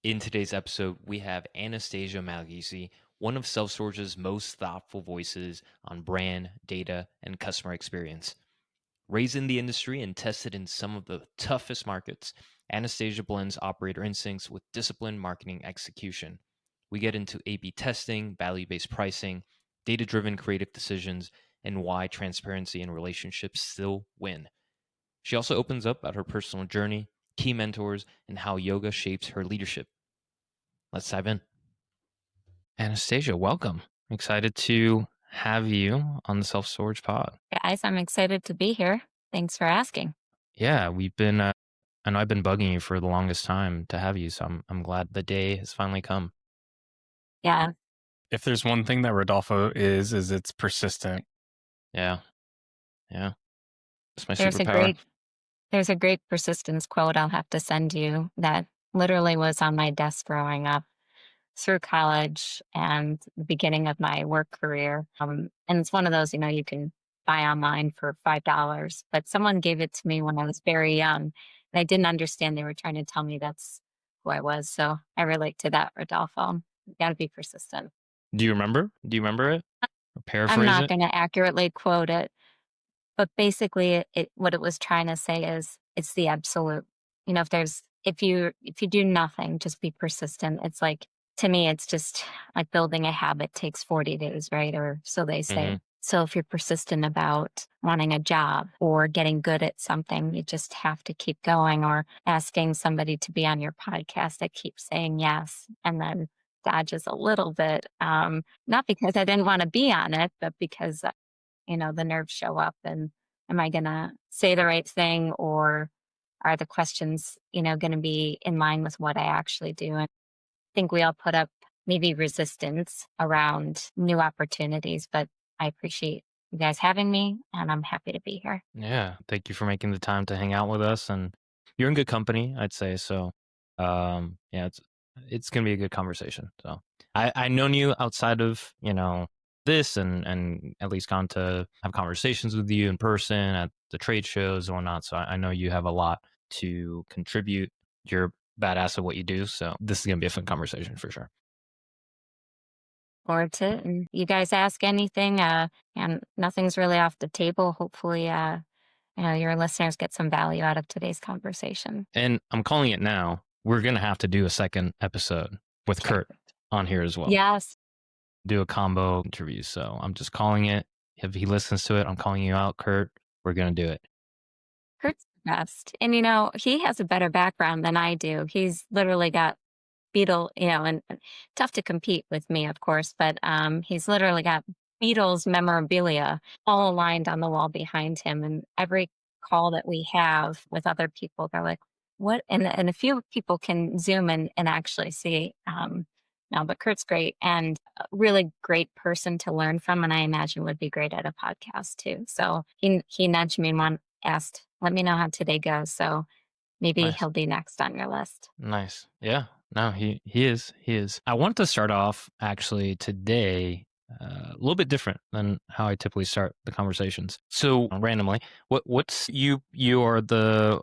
In today's episode, we have Anastasia Malagisi, one of self storage's most thoughtful voices on brand, data, and customer experience. Raised in the industry and tested in some of the toughest markets, Anastasia blends operator instincts with disciplined marketing execution. We get into A B testing, value based pricing, data driven creative decisions, and why transparency and relationships still win. She also opens up about her personal journey, key mentors, and how yoga shapes her leadership. Let's dive in. Anastasia, welcome. Excited to have you on the Self Storage Pod. Guys, I'm excited to be here. Thanks for asking. Yeah, I know I've been bugging you for the longest time to have you, so I'm glad the day has finally come. Yeah, If there's one thing that Rodolfo is it's persistent. Yeah, yeah. It's my there's a superpower. great there's a great persistence quote I'll have to send you that literally was on my desk growing up through college and the beginning of my work career. And it's one of those, you can buy online for $5, but someone gave it to me when I was very young and I didn't understand they were trying to tell me that's who I was. So I relate to that, Rodolfo. You got to be persistent. Do you remember? Do you remember it? Or I'm paraphrase not it? going to accurately quote it. But basically, what it was trying to say is it's the absolute. If you do nothing, just be persistent. It's like, to me, it's just like building a habit takes 40 days, right? Or so they say. Hmm. So if you're persistent about wanting a job or getting good at something, you just have to keep going, or asking somebody to be on your podcast that keeps saying yes and then dodges a little bit. Not because I didn't want to be on it, but because the nerves show up, and am I going to say the right thing, or are the questions, going to be in line with what I actually do? And I think we all put up maybe resistance around new opportunities, but I appreciate you guys having me and I'm happy to be here. Yeah. Thank you for making the time to hang out with us, and you're in good company, I'd say. So, yeah, it's gonna be a good conversation. So, I known you outside of this, and at least gone to have conversations with you in person at the trade shows and whatnot. So I know you have a lot to contribute. You're badass at what you do. So this is gonna be a fun conversation for sure. Forward to it. And you guys ask anything, and nothing's really off the table. Hopefully, your listeners get some value out of today's conversation. And I'm calling it now. We're gonna have to do a second episode with Okay. Kurt on here as well. Yes. Do a combo interview. So I'm just calling it. If he listens to it, I'm calling you out, Kurt. We're gonna do it. Kurt's the best. And he has a better background than I do. He's literally got Beatle, and tough to compete with me, of course, but he's literally got Beatles memorabilia all aligned on the wall behind him. And every call that we have with other people, they're like, what? And a few people can zoom and actually see. No, but Kurt's great and a really great person to learn from, and I imagine would be great at a podcast too. So he nudged me and asked, "Let me know how today goes." So maybe Nice. he'll be next on your list. Nice. Yeah. No, he is. He is. I want to start off actually today a little bit different than how I typically start the conversations. So randomly, what's you are the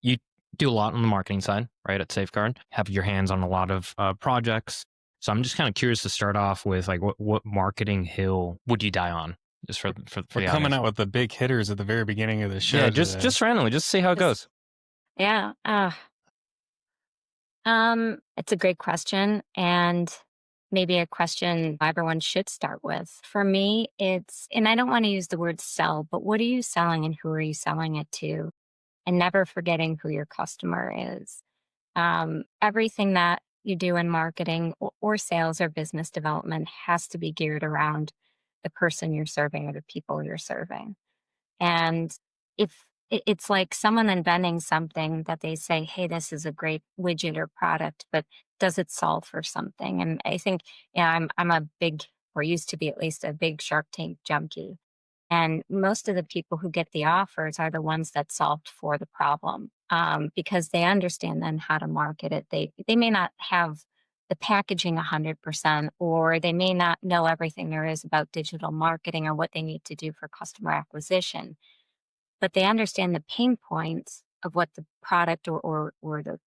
you do a lot on the marketing side, right? At Safeguard, have your hands on a lot of projects. So I'm just kind of curious to start off with like what marketing hill would you die on? Just for We're the coming audience. out with the big hitters at the very beginning of the show. Yeah, today. just randomly, just see how it goes. Yeah. It's a great question, and maybe a question everyone should start with. For me, and I don't want to use the word sell, but what are you selling and who are you selling it to? And never forgetting who your customer is. Everything that you do in marketing or sales or business development has to be geared around the person you're serving or the people you're serving. And if it's like someone inventing something that they say, hey, this is a great widget or product, but does it solve for something? And I think, I'm a big, or used to be at least, a big Shark Tank junkie. And most of the people who get the offers are the ones that solved for the problem, because they understand then how to market it. They may not have the packaging 100%, or they may not know everything there is about digital marketing or what they need to do for customer acquisition, but they understand the pain points of what the product or the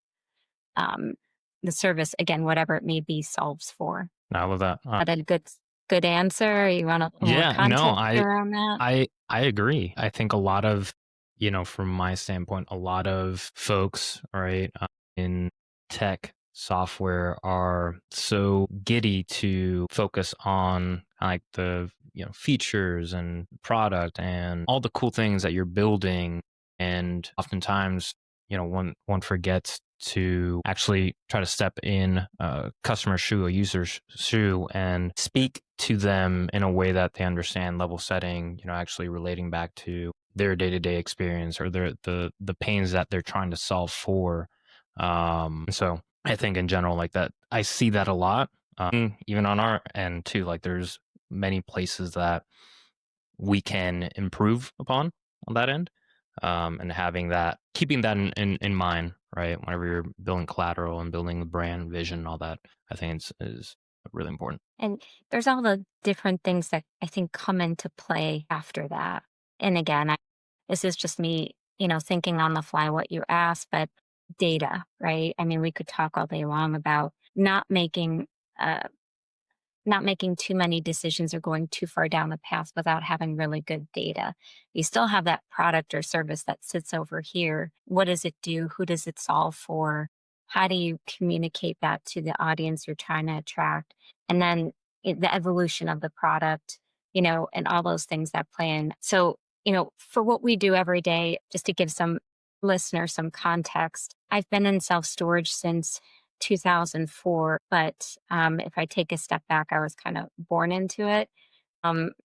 um, the service, again, whatever it may be, solves for. I love that. Is that a good answer? You want a more Yeah, no, context around that? I agree. I think a lot of, from my standpoint, a lot of folks, right, in tech software are so giddy to focus on like the, features and product and all the cool things that you're building. And oftentimes, one forgets to actually try to step in a customer's shoe, a user's shoe, and speak to them in a way that they understand, level setting, actually relating back to their day-to-day experience or the pains that they're trying to solve for. So I think in general, like that, I see that a lot, even on our end too. Like there's many places that we can improve upon on that end, and having that, keeping that in mind, right? Whenever you're building collateral and building the brand vision and all that, I think is really important. And there's all the different things that I think come into play after that. And again, this is just me, thinking on the fly what you asked, but data, right? I mean, we could talk all day long about uh, not making too many decisions or going too far down the path without having really good data. You still have that product or service that sits over here. What does it do? Who does it solve for? How do you communicate that to the audience you're trying to attract? And then the evolution of the product, and all those things that play in. So, for what we do every day, just to give some listeners some context, I've been in self storage since 2004. But if I take a step back, I was kind of born into it.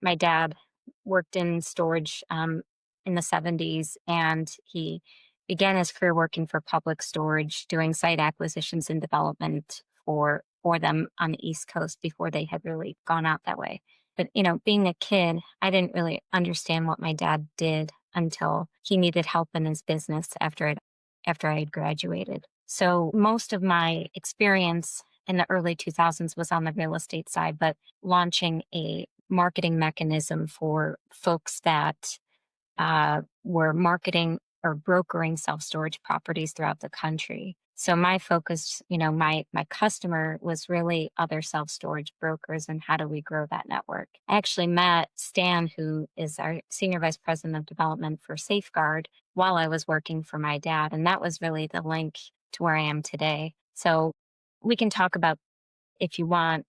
My dad worked in storage in the 70s, and he began his career working for public storage, doing site acquisitions and development for them on the East Coast before they had really gone out that way. But being a kid, I didn't really understand what my dad did until he needed help in his business after I had graduated. So most of my experience in the early 2000s was on the real estate side, but launching a marketing mechanism for folks that were marketing or brokering self storage properties throughout the country. So my focus, my customer was really other self storage brokers, and how do we grow that network? I actually met Stan, who is our senior vice president of development for Safeguard, while I was working for my dad, and that was really the link to where I am today. So we can talk about, if you want,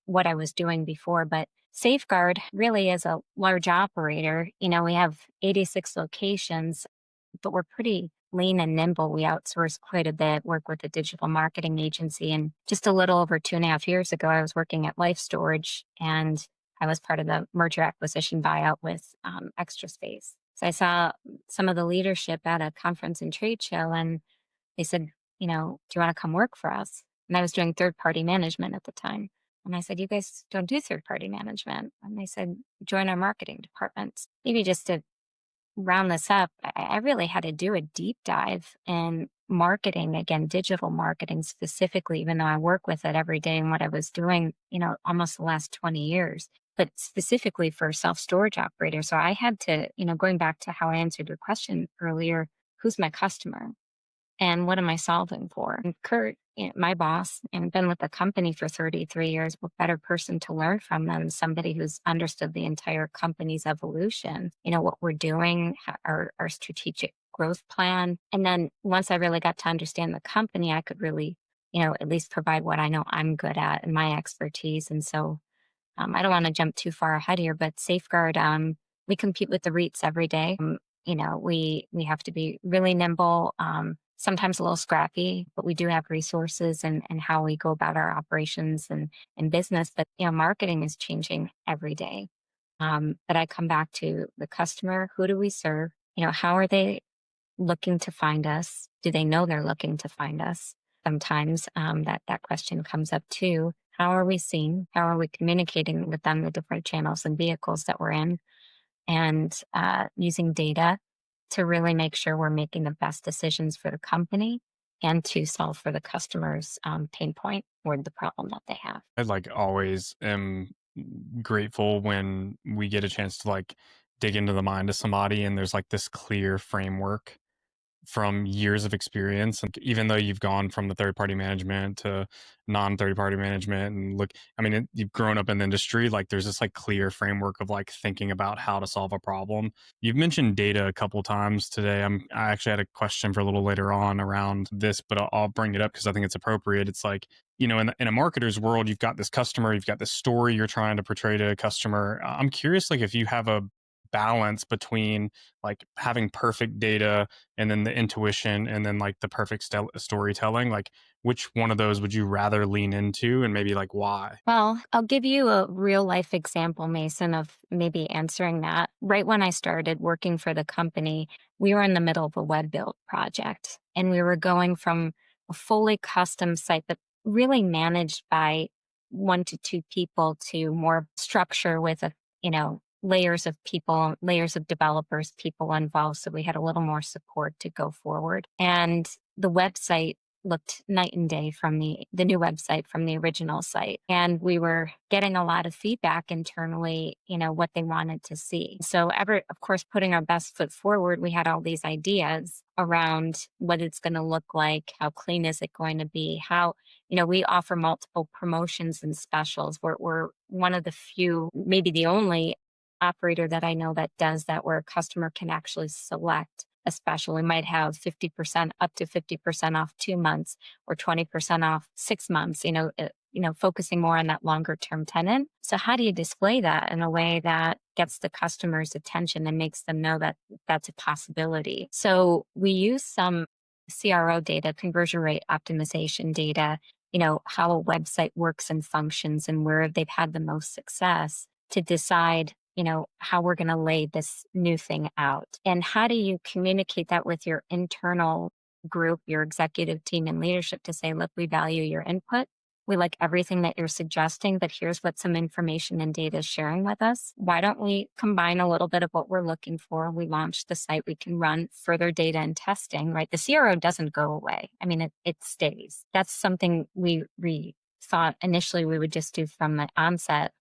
what I was doing before, but Safeguard really is a large operator. We have 86 locations, but we're pretty lean and nimble. We outsource quite a bit, work with a digital marketing agency. And just a little over 2.5 years ago, I was working at Life Storage, and I was part of the merger acquisition buyout with Extra Space. So I saw some of the leadership at a conference and trade show, and they said, do you want to come work for us? And I was doing third party management at the time. And I said, you guys don't do third party management. And they said, join our marketing departments. Maybe just to round this up, I really had to do a deep dive in marketing, again, digital marketing specifically, even though I work with it every day and what I was doing, almost the last 20 years, but specifically for self storage operators. So I had to, going back to how I answered your question earlier, who's my customer? And what am I solving for? And Kurt, my boss, and been with the company for 33 years, what better person to learn from than somebody who's understood the entire company's evolution, what we're doing, our strategic growth plan. And then once I really got to understand the company, I could really, at least provide what I know I'm good at and my expertise. And so I don't want to jump too far ahead here, but Safeguard, we compete with the REITs every day. We have to be really nimble, sometimes a little scrappy, but we do have resources and how we go about our operations and business. But marketing is changing every day. But I come back to the customer. Who do we serve? How are they looking to find us? Do they know they're looking to find us? Sometimes that question comes up too. How are we seen? How are we communicating with them, the different channels and vehicles that we're in, and using data to really make sure we're making the best decisions for the company and to solve for the customer's pain point or the problem that they have. I like always am grateful when we get a chance to like dig into the mind of somebody and there's like this clear framework from years of experience. And even though you've gone from the third party management to non third party management, and look, I mean, you've grown up in the industry, like there's this like clear framework of like thinking about how to solve a problem. You've mentioned data a couple times today. I actually had a question for a little later on around this, but I'll bring it up because I think it's appropriate. It's like, in a marketer's world, you've got this customer, you've got this story you're trying to portray to a customer. I'm curious, like, if you have a balance between like having perfect data and then the intuition and then like the perfect storytelling, like which one of those would you rather lean into, and maybe like why? Well, I'll give you a real life example, Mason, of maybe answering that. Right when I started working for the company, we were in the middle of a web build project, and we were going from a fully custom site that really managed by 1 to 2 people to more structure with layers of people, layers of developers, people involved. So we had a little more support to go forward. And the website looked night and day from the new website from the original site. And we were getting a lot of feedback internally, what they wanted to see. So of course, putting our best foot forward, we had all these ideas around what it's going to look like, how clean is it going to be, how, we offer multiple promotions and specials. We're one of the few, maybe the only operator that I know that does that, where a customer can actually select a special. We might have 50%, up to 50% off 2 months or 20% off 6 months, focusing more on that longer term tenant. So how do you display that in a way that gets the customer's attention and makes them know that that's a possibility? So we use some CRO data, conversion rate optimization data, how a website works and functions and where they've had the most success to decide how we're going to lay this new thing out. And how do you communicate that with your internal group, your executive team and leadership to say, look, we value your input. We like everything that you're suggesting, but here's what some information and data is sharing with us. Why don't we combine a little bit of what we're looking for? We launch the site, we can run further data and testing, right? The CRO doesn't go away. I mean, it stays. That's something we thought initially we would just do from the onset.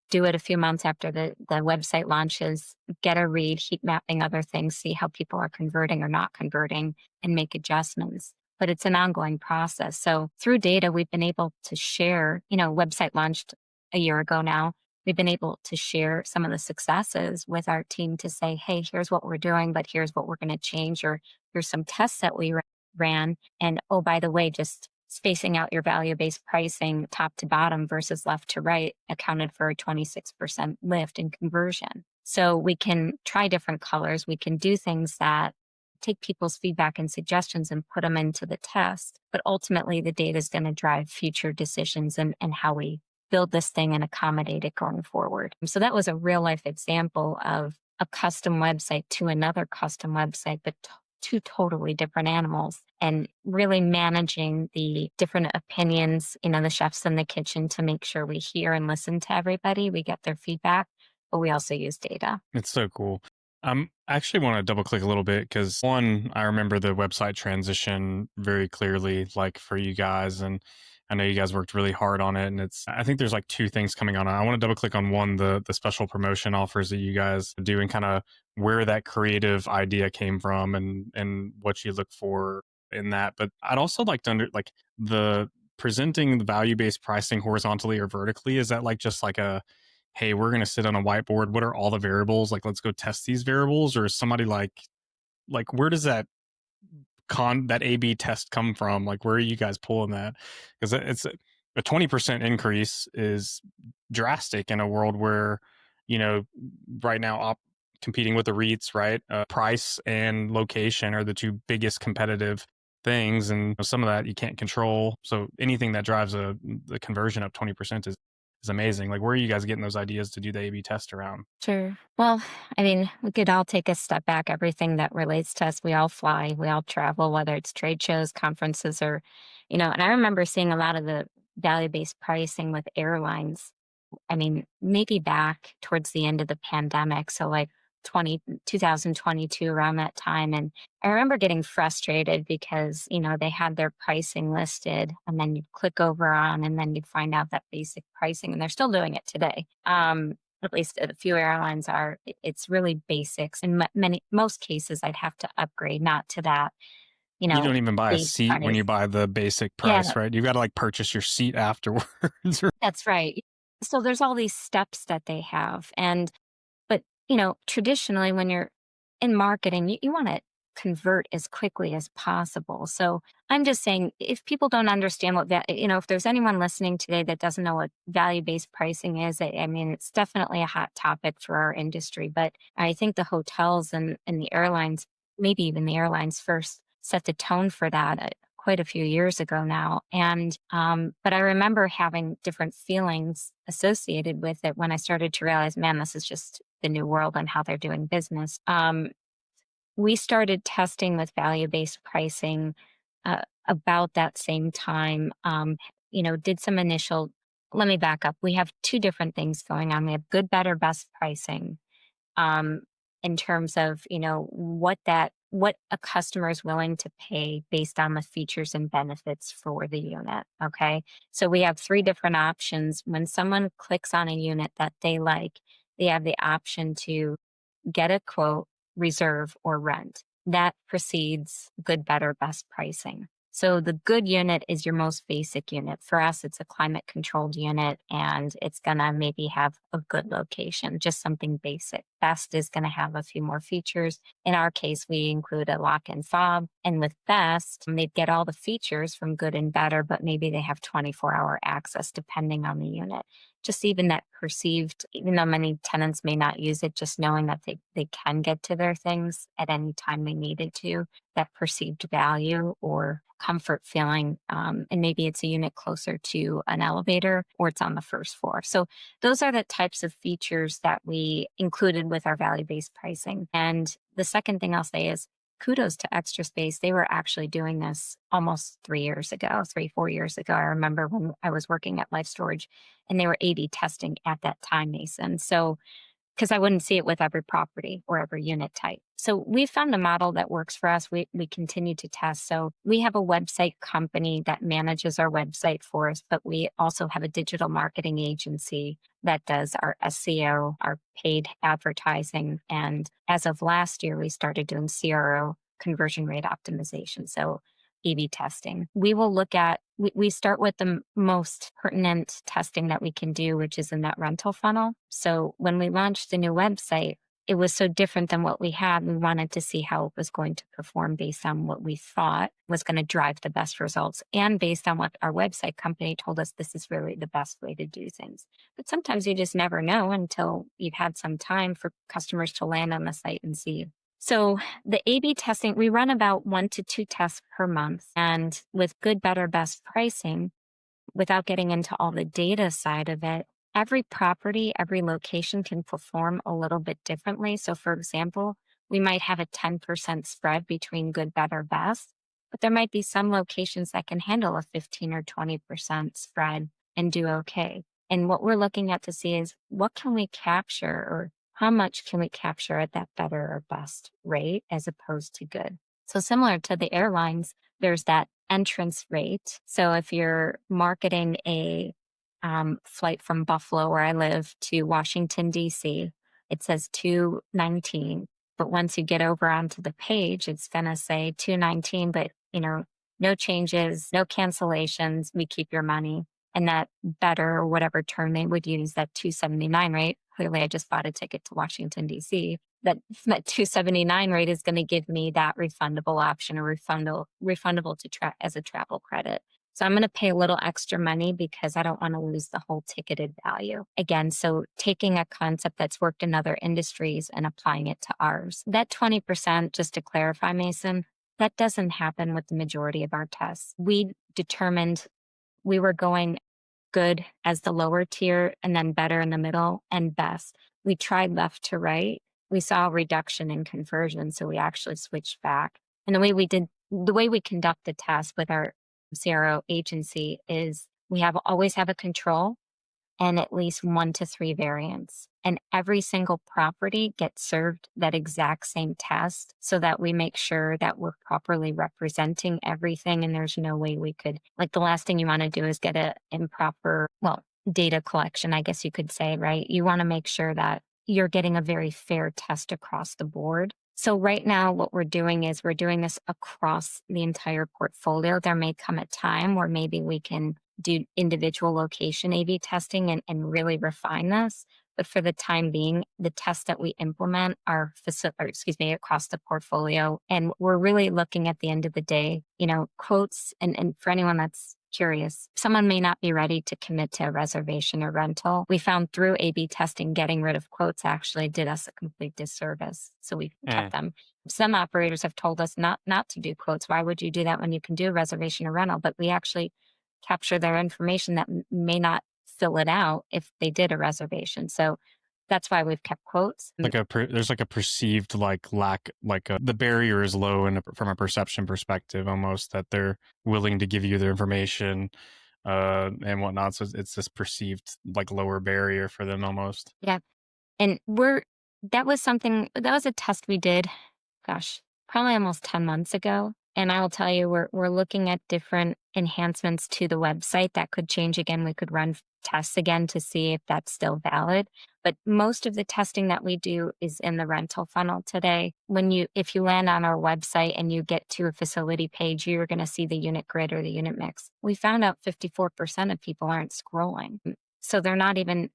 Do it a few months after the website launches, get a read, heat mapping other things, see how people are converting or not converting, and make adjustments. But it's an ongoing process. So through data, we've been able to share, website launched a year ago now. We've been able to share some of the successes with our team to say, hey, here's what we're doing, but here's what we're going to change, or here's some tests that we ran. And oh, by the way, just spacing out your value-based pricing top to bottom versus left to right accounted for a 26% lift in conversion. So we can try different colors. We can do things that take people's feedback and suggestions and put them into the test. But ultimately, the data is going to drive future decisions and how we build this thing and accommodate it going forward. So that was a real life example of a custom website to another custom website, but two totally different animals, and really managing the different opinions, the chefs in the kitchen, to make sure we hear and listen to everybody. We get their feedback, but we also use data. It's so cool. I actually want to double click a little bit because one, I remember the website transition very clearly, like for you guys, and I know you guys worked really hard on it. And I think there's like two things coming on. I want to double click on one, the special promotion offers that you guys do, and kind of where that creative idea came from and what you look for in that. But I'd also like to like the presenting the value-based pricing horizontally or vertically. Is that like just like a, hey, we're going to sit on a whiteboard, what are all the variables? Like, let's go test these variables? Or is somebody like where does that A/B test come from? Like, where are you guys pulling that? Because it's a 20% increase is drastic in a world where, right now competing with the REITs, right? Price and location are the two biggest competitive things. And some of that you can't control. So anything that drives the conversion up 20% is amazing. Like, where are you guys getting those ideas to do the A/B test around? Sure. Well, I mean, we could all take a step back. Everything that relates to us, we all fly, we all travel, whether it's trade shows, conferences, or, and I remember seeing a lot of the value-based pricing with airlines. I mean, maybe back towards the end of the pandemic. So like 2022, around that time. And I remember getting frustrated because, they had their pricing listed, and then you'd click over on, and then you'd find out that basic pricing, and they're still doing it today. at least a few airlines are, it's really basics. In most cases, I'd have to upgrade, not to that, You don't even buy a base seat when price. you buy the basic Yeah, price, right? You got to like purchase your seat afterwards. that's right. So there's all these steps that they have. But, traditionally when you're in marketing, you want to convert as quickly as possible. So I'm just saying, if people don't understand if there's anyone listening today that doesn't know what value-based pricing is, I mean, it's definitely a hot topic for our industry. But I think the hotels and the airlines, maybe even the airlines first, set the tone for that quite a few years ago now. But I remember having different feelings associated with it when I started to realize, man, this is just the new world and how they're doing business. We started testing with value-based pricing about that same time. Did some initial. Let me back up. We have two different things going on. We have good, better, best pricing, um, in terms of what a customer is willing to pay based on the features and benefits for the unit. Okay, so we have three different options. When someone clicks on a unit that they like, they have the option to get a quote, reserve, or rent. That precedes good, better, best pricing. So the good unit is your most basic unit. For us, it's a climate controlled unit and it's going to maybe have a good location, just something basic. Best is going to have a few more features. In our case, we include a lock-in fob. And with best, they'd get all the features from good and better, but maybe they have 24-hour access depending on the unit. Just even that perceived, even though many tenants may not use it, just knowing that they can get to their things at any time they needed to, that perceived value or comfort feeling. And maybe it's a unit closer to an elevator or it's on the first floor. So those are the types of features that we included with our value-based pricing. And the second thing I'll say is, kudos to Extra Space. They were actually doing this almost 4 years ago. I remember when I was working at Life Storage and they were A/B testing at that time, Mason. So, because I wouldn't see it with every property or every unit type. So we found a model that works for us. We continue to test. So we have a website company that manages our website for us, but we also have a digital marketing agency that does our SEO, our paid advertising. And as of last year, we started doing CRO, conversion rate optimization. So A/B testing. We start with the most pertinent testing that we can do, which is in that rental funnel. So when we launched the new website, it was so different than what we had. We wanted to see how it was going to perform based on what we thought was going to drive the best results and based on what our website company told us this is really the best way to do things. But sometimes you just never know until you've had some time for customers to land on the site and see. So the A/B testing, we run about 1 to 2 tests per month. And with good, better, best pricing, without getting into all the data side of it, every property, every location can perform a little bit differently. So for example, we might have a 10% spread between good, better, best, but there might be some locations that can handle a 15 or 20% spread and do okay. And what we're looking at to see is what can we capture or how much can we capture at that better or best rate as opposed to good. So similar to the airlines, there's that entrance rate. So if you're marketing a flight from Buffalo, where I live, to Washington, D.C., it says 219. But once you get over onto the page, it's going to say 219, but no changes, no cancellations, we keep your money. And that better, or whatever term they would use, that 279 rate. Clearly, I just bought a ticket to Washington, D.C. That 279 rate is going to give me that refundable option or refundable as a travel credit. So I'm going to pay a little extra money because I don't want to lose the whole ticketed value. Again, so taking a concept that's worked in other industries and applying it to ours. That 20%, just to clarify, Mason, that doesn't happen with the majority of our tests. We determined we were going good as the lower tier and then better in the middle and best. We tried left to right. We saw a reduction in conversion. So we actually switched back. And the way we conduct the test with our CRO agency is we always have a control and at least 1 to 3 variants. And every single property gets served that exact same test so that we make sure that we're properly representing everything. And there's no way we could, like, the last thing you want to do is get data collection, I guess you could say, right? You want to make sure that you're getting a very fair test across the board. So right now, what we're doing is we're doing this across the entire portfolio. There may come a time where maybe we can do individual location A/B testing and really refine this. But for the time being, the tests that we implement are across the portfolio. And we're really looking at the end of the day, quotes. And for anyone that's curious, someone may not be ready to commit to a reservation or rental. We found through A/B testing, getting rid of quotes actually did us a complete disservice. So we kept them. Some operators have told us not to do quotes. Why would you do that when you can do a reservation or rental? But we actually capture their information that may not fill it out if they did a reservation. So that's why we've kept quotes. There's like a perceived like lack, the barrier is low from a perception perspective, almost, that they're willing to give you their information and whatnot. So it's this perceived like lower barrier for them almost. Yeah. And that was a test we did, gosh, probably almost 10 months ago. And I will tell you, we're looking at different enhancements to the website that could change again. We could run tests again to see if that's still valid. But most of the testing that we do is in the rental funnel today. If you land on our website and you get to a facility page, you're going to see the unit grid or the unit mix. We found out 54% of people aren't scrolling. So they're not even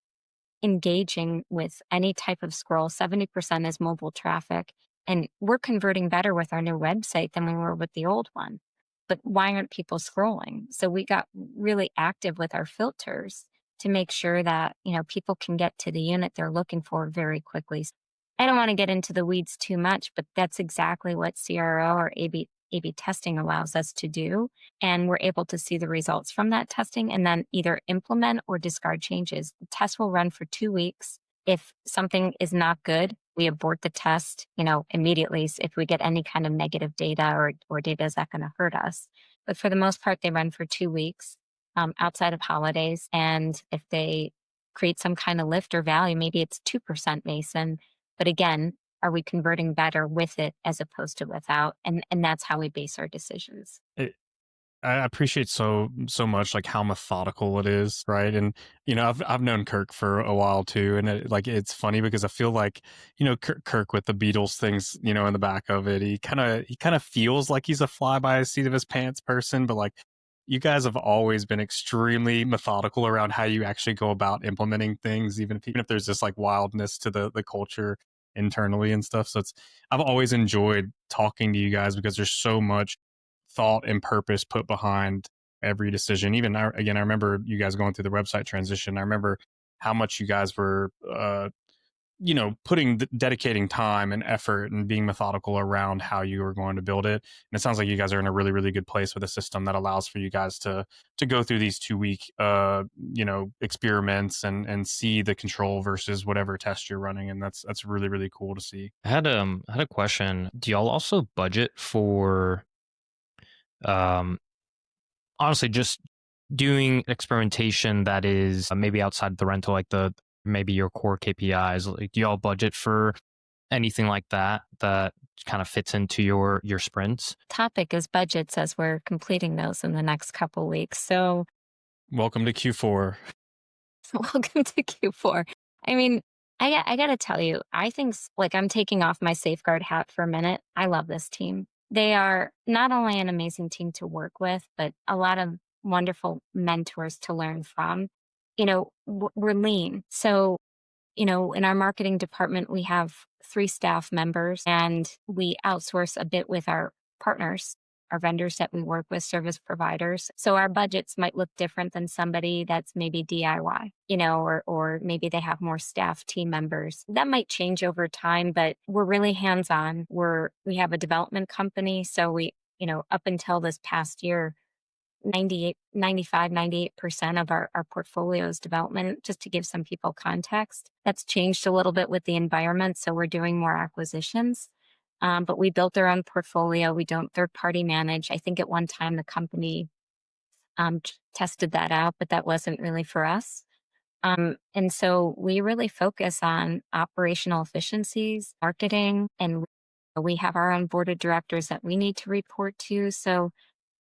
engaging with any type of scroll. 70% is mobile traffic. And we're converting better with our new website than we were with the old one. But why aren't people scrolling? So we got really active with our filters to make sure that, people can get to the unit they're looking for very quickly. I don't want to get into the weeds too much, but that's exactly what CRO or A/B testing allows us to do. And we're able to see the results from that testing and then either implement or discard changes. The test will run for 2 weeks. If something is not good, we abort the test, immediately if we get any kind of negative data or data is that going to hurt us. But for the most part, they run for 2 weeks outside of holidays. And if they create some kind of lift or value, maybe it's 2% Mason. But again, are we converting better with it as opposed to without? And that's how we base our decisions. I appreciate so much like how methodical it is, right? And I've known Kirk for a while too, and it's funny because I feel like Kirk with the Beatles things in the back of it, he kind of feels like he's a fly by the seat of his pants person, but like you guys have always been extremely methodical around how you actually go about implementing things, even if there's this like wildness to the culture internally and stuff. So I've always enjoyed talking to you guys because there's so much thought and purpose put behind every decision. Even I remember you guys going through the website transition. I remember how much you guys were, dedicating time and effort and being methodical around how you were going to build it. And it sounds like you guys are in a really, really good place with a system that allows for you guys to go through these 2-week, experiments and see the control versus whatever test you're running. And that's really, really cool to see. I had a question. Do y'all also budget for honestly just doing experimentation that is maybe outside the rental, like maybe your core KPIs? Like, do y'all budget for anything like that kind of fits into your sprints? Topic is budgets as we're completing those in the next couple weeks. So welcome to Q4. Welcome to Q4. I mean, I got to tell you, I think like I'm taking off my safeguard hat for a minute. I love this team. They are not only an amazing team to work with, but a lot of wonderful mentors to learn from. We're lean. So, in our marketing department, we have 3 staff members and we outsource a bit with our partners, our vendors that we work with, service providers. So our budgets might look different than somebody that's maybe DIY, or maybe they have more staff team members. That might change over time, but we're really hands-on. We have a development company. So we, up until this past year, 98% of our portfolio's development, just to give some people context. That's changed a little bit with the environment. So we're doing more acquisitions. But we built our own portfolio. We don't third-party manage. I think at one time the company tested that out, but that wasn't really for us. And so we really focus on operational efficiencies, marketing, and we have our own board of directors that we need to report to. So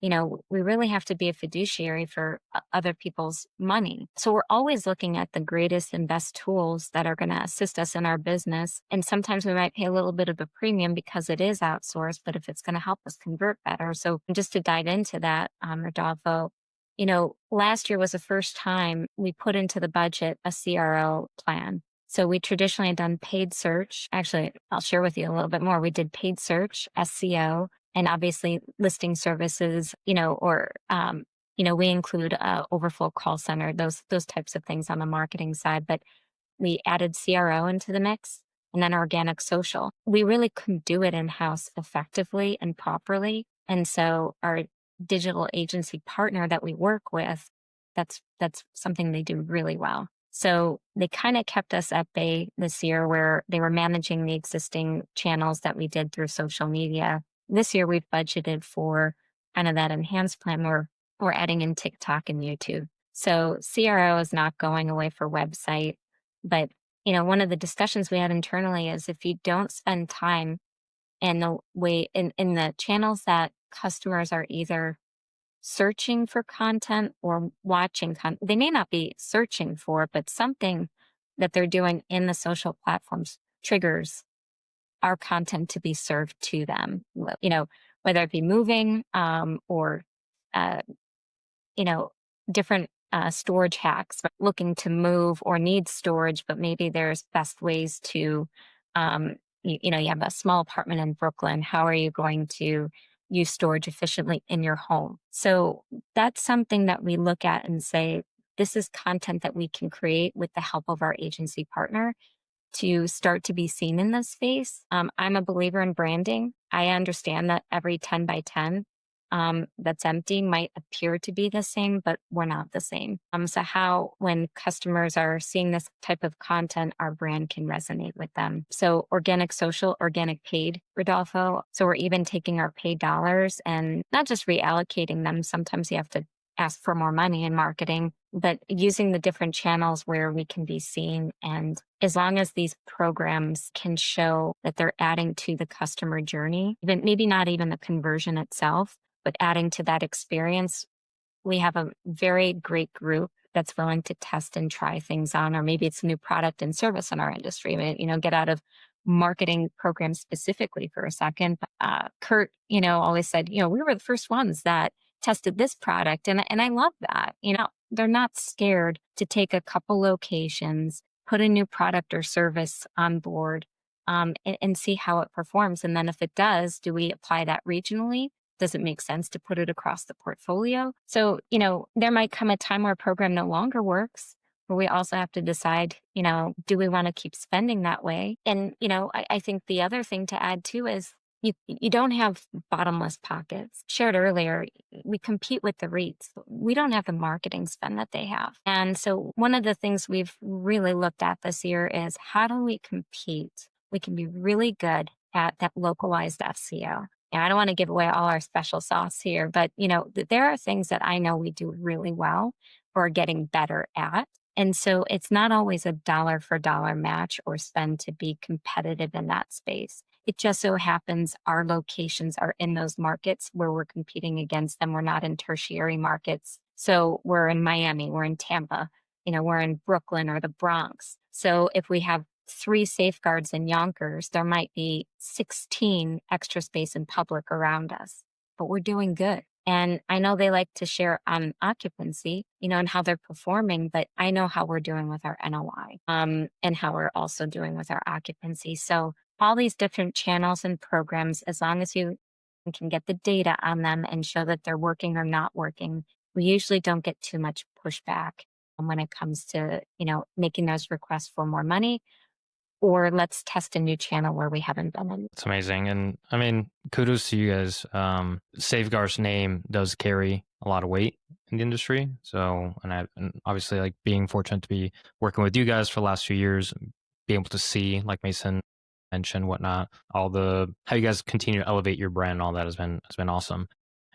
we really have to be a fiduciary for other people's money. So we're always looking at the greatest and best tools that are going to assist us in our business. And sometimes we might pay a little bit of a premium because it is outsourced, but if it's going to help us convert better. So just to dive into that, Rodolfo, last year was the first time we put into the budget a CRO plan. So we traditionally had done paid search. Actually, I'll share with you a little bit more. We did paid search, SEO, and obviously listing services, we include overflow call center, those types of things on the marketing side. But we added CRO into the mix and then organic social. We really couldn't do it in-house effectively and properly. And so our digital agency partner that we work with, that's something they do really well. So they kind of kept us at bay this year where they were managing the existing channels that we did through social media. This year we've budgeted for kind of that enhanced plan where we're adding in TikTok and YouTube. So CRO is not going away for website, but one of the discussions we had internally is if you don't spend time in the way in the channels that customers are either searching for content or watching content, they may not be searching for it, but something that they're doing in the social platforms triggers our content to be served to them, whether it be moving or different storage hacks, but looking to move or need storage, but maybe there's best ways to, you have a small apartment in Brooklyn. How are you going to use storage efficiently in your home? So that's something that we look at and say, this is content that we can create with the help of our agency partner to start to be seen in this space. I'm a believer in branding. I understand that every 10 by 10 that's empty might appear to be the same, but we're not the same. So how, when customers are seeing this type of content, our brand can resonate with them. So organic social, organic paid, Rodolfo. So we're even taking our paid dollars and not just reallocating them. Sometimes you have to ask for more money in marketing, but using the different channels where we can be seen. And as long as these programs can show that they're adding to the customer journey, even maybe not even the conversion itself, but adding to that experience, we have a very great group that's willing to test and try things on, or maybe it's a new product and service in our industry. I mean, get out of marketing programs specifically for a second. Kurt, always said, we were the first ones that tested this product. And I love that. They're not scared to take a couple locations, put a new product or service on board, and see how it performs. And then if it does, do we apply that regionally? Does it make sense to put it across the portfolio? So, there might come a time where a program no longer works, where we also have to decide, do we want to keep spending that way? And, I think the other thing to add too is you don't have bottomless pockets. Shared earlier, we compete with the REITs. We don't have the marketing spend that they have. And so one of the things we've really looked at this year is how do we compete? We can be really good at that localized SEO. And I don't want to give away all our special sauce here, but there are things that I know we do really well or are getting better at. And so it's not always a dollar for dollar match or spend to be competitive in that space. It just so happens our locations are in those markets where we're competing against them. We're not in tertiary markets. So we're in Miami, we're in Tampa, we're in Brooklyn or the Bronx. So if we have 3 safeguards in Yonkers, there might be 16 extra space in public around us, but we're doing good. And I know they like to share on occupancy, and how they're performing, but I know how we're doing with our NOI, and how we're also doing with our occupancy. So all these different channels and programs, as long as you can get the data on them and show that they're working or not working, we usually don't get too much pushback when it comes to, making those requests for more money, or let's test a new channel where we haven't been in. It's amazing. And I mean, kudos to you guys. Safeguard's name does carry a lot of weight in the industry. So, and obviously like being fortunate to be working with you guys for the last few years, be able to see, like Mason mentioned, whatnot, how you guys continue to elevate your brand and all that has been awesome.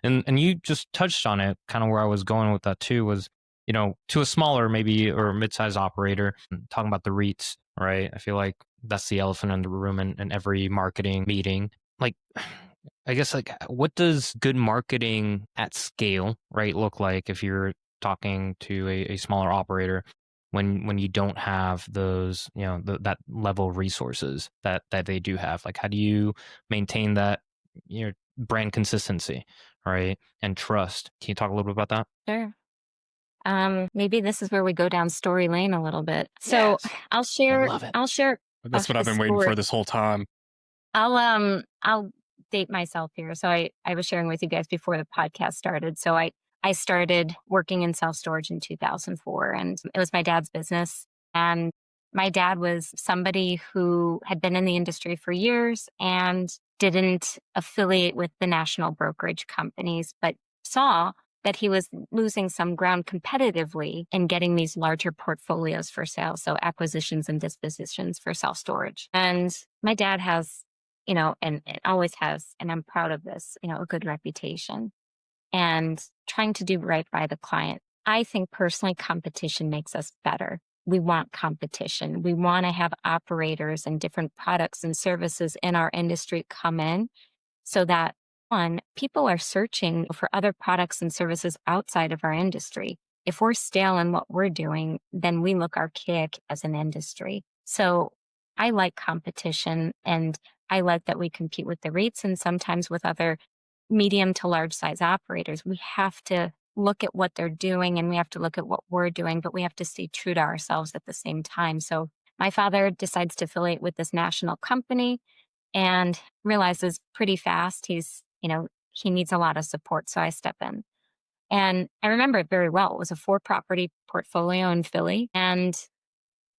And you just touched on it, kind of where I was going with that too, was, to a smaller maybe or mid-sized operator, talking about the REITs, right? I feel like that's the elephant in the room in every marketing meeting. Like, I guess, like, what does good marketing at scale, right, look like if you're talking to a smaller operator when you don't have those, that level of resources that they do have? Like, how do you maintain that, brand consistency, right, and trust? Can you talk a little bit about that? Sure. Maybe this is where we go down story lane a little bit. So Yes. I'll I share love it. I'll share That's what a I've been waiting story. for this whole time. I'll date myself here. So I was sharing with you guys before the podcast started. So I started working in self-storage in 2004, and it was my dad's business. And my dad was somebody who had been in the industry for years and didn't affiliate with the national brokerage companies, but saw that he was losing some ground competitively in getting these larger portfolios for sale. So acquisitions and dispositions for self-storage. And my dad has, and it always has, and I'm proud of this, a good reputation and trying to do right by the client. I think personally, competition makes us better. We want competition. We want to have operators and different products and services in our industry come in so that, one, people are searching for other products and services outside of our industry. If we're stale in what we're doing, then we look archaic as an industry. So I like competition, and I like that we compete with the REITs and sometimes with other medium to large size operators. We have to look at what they're doing and we have to look at what we're doing, but we have to stay true to ourselves at the same time. So my father decides to affiliate with this national company and realizes pretty fast he needs a lot of support. So I step in. And I remember it very well. It was a 4 property portfolio in Philly. And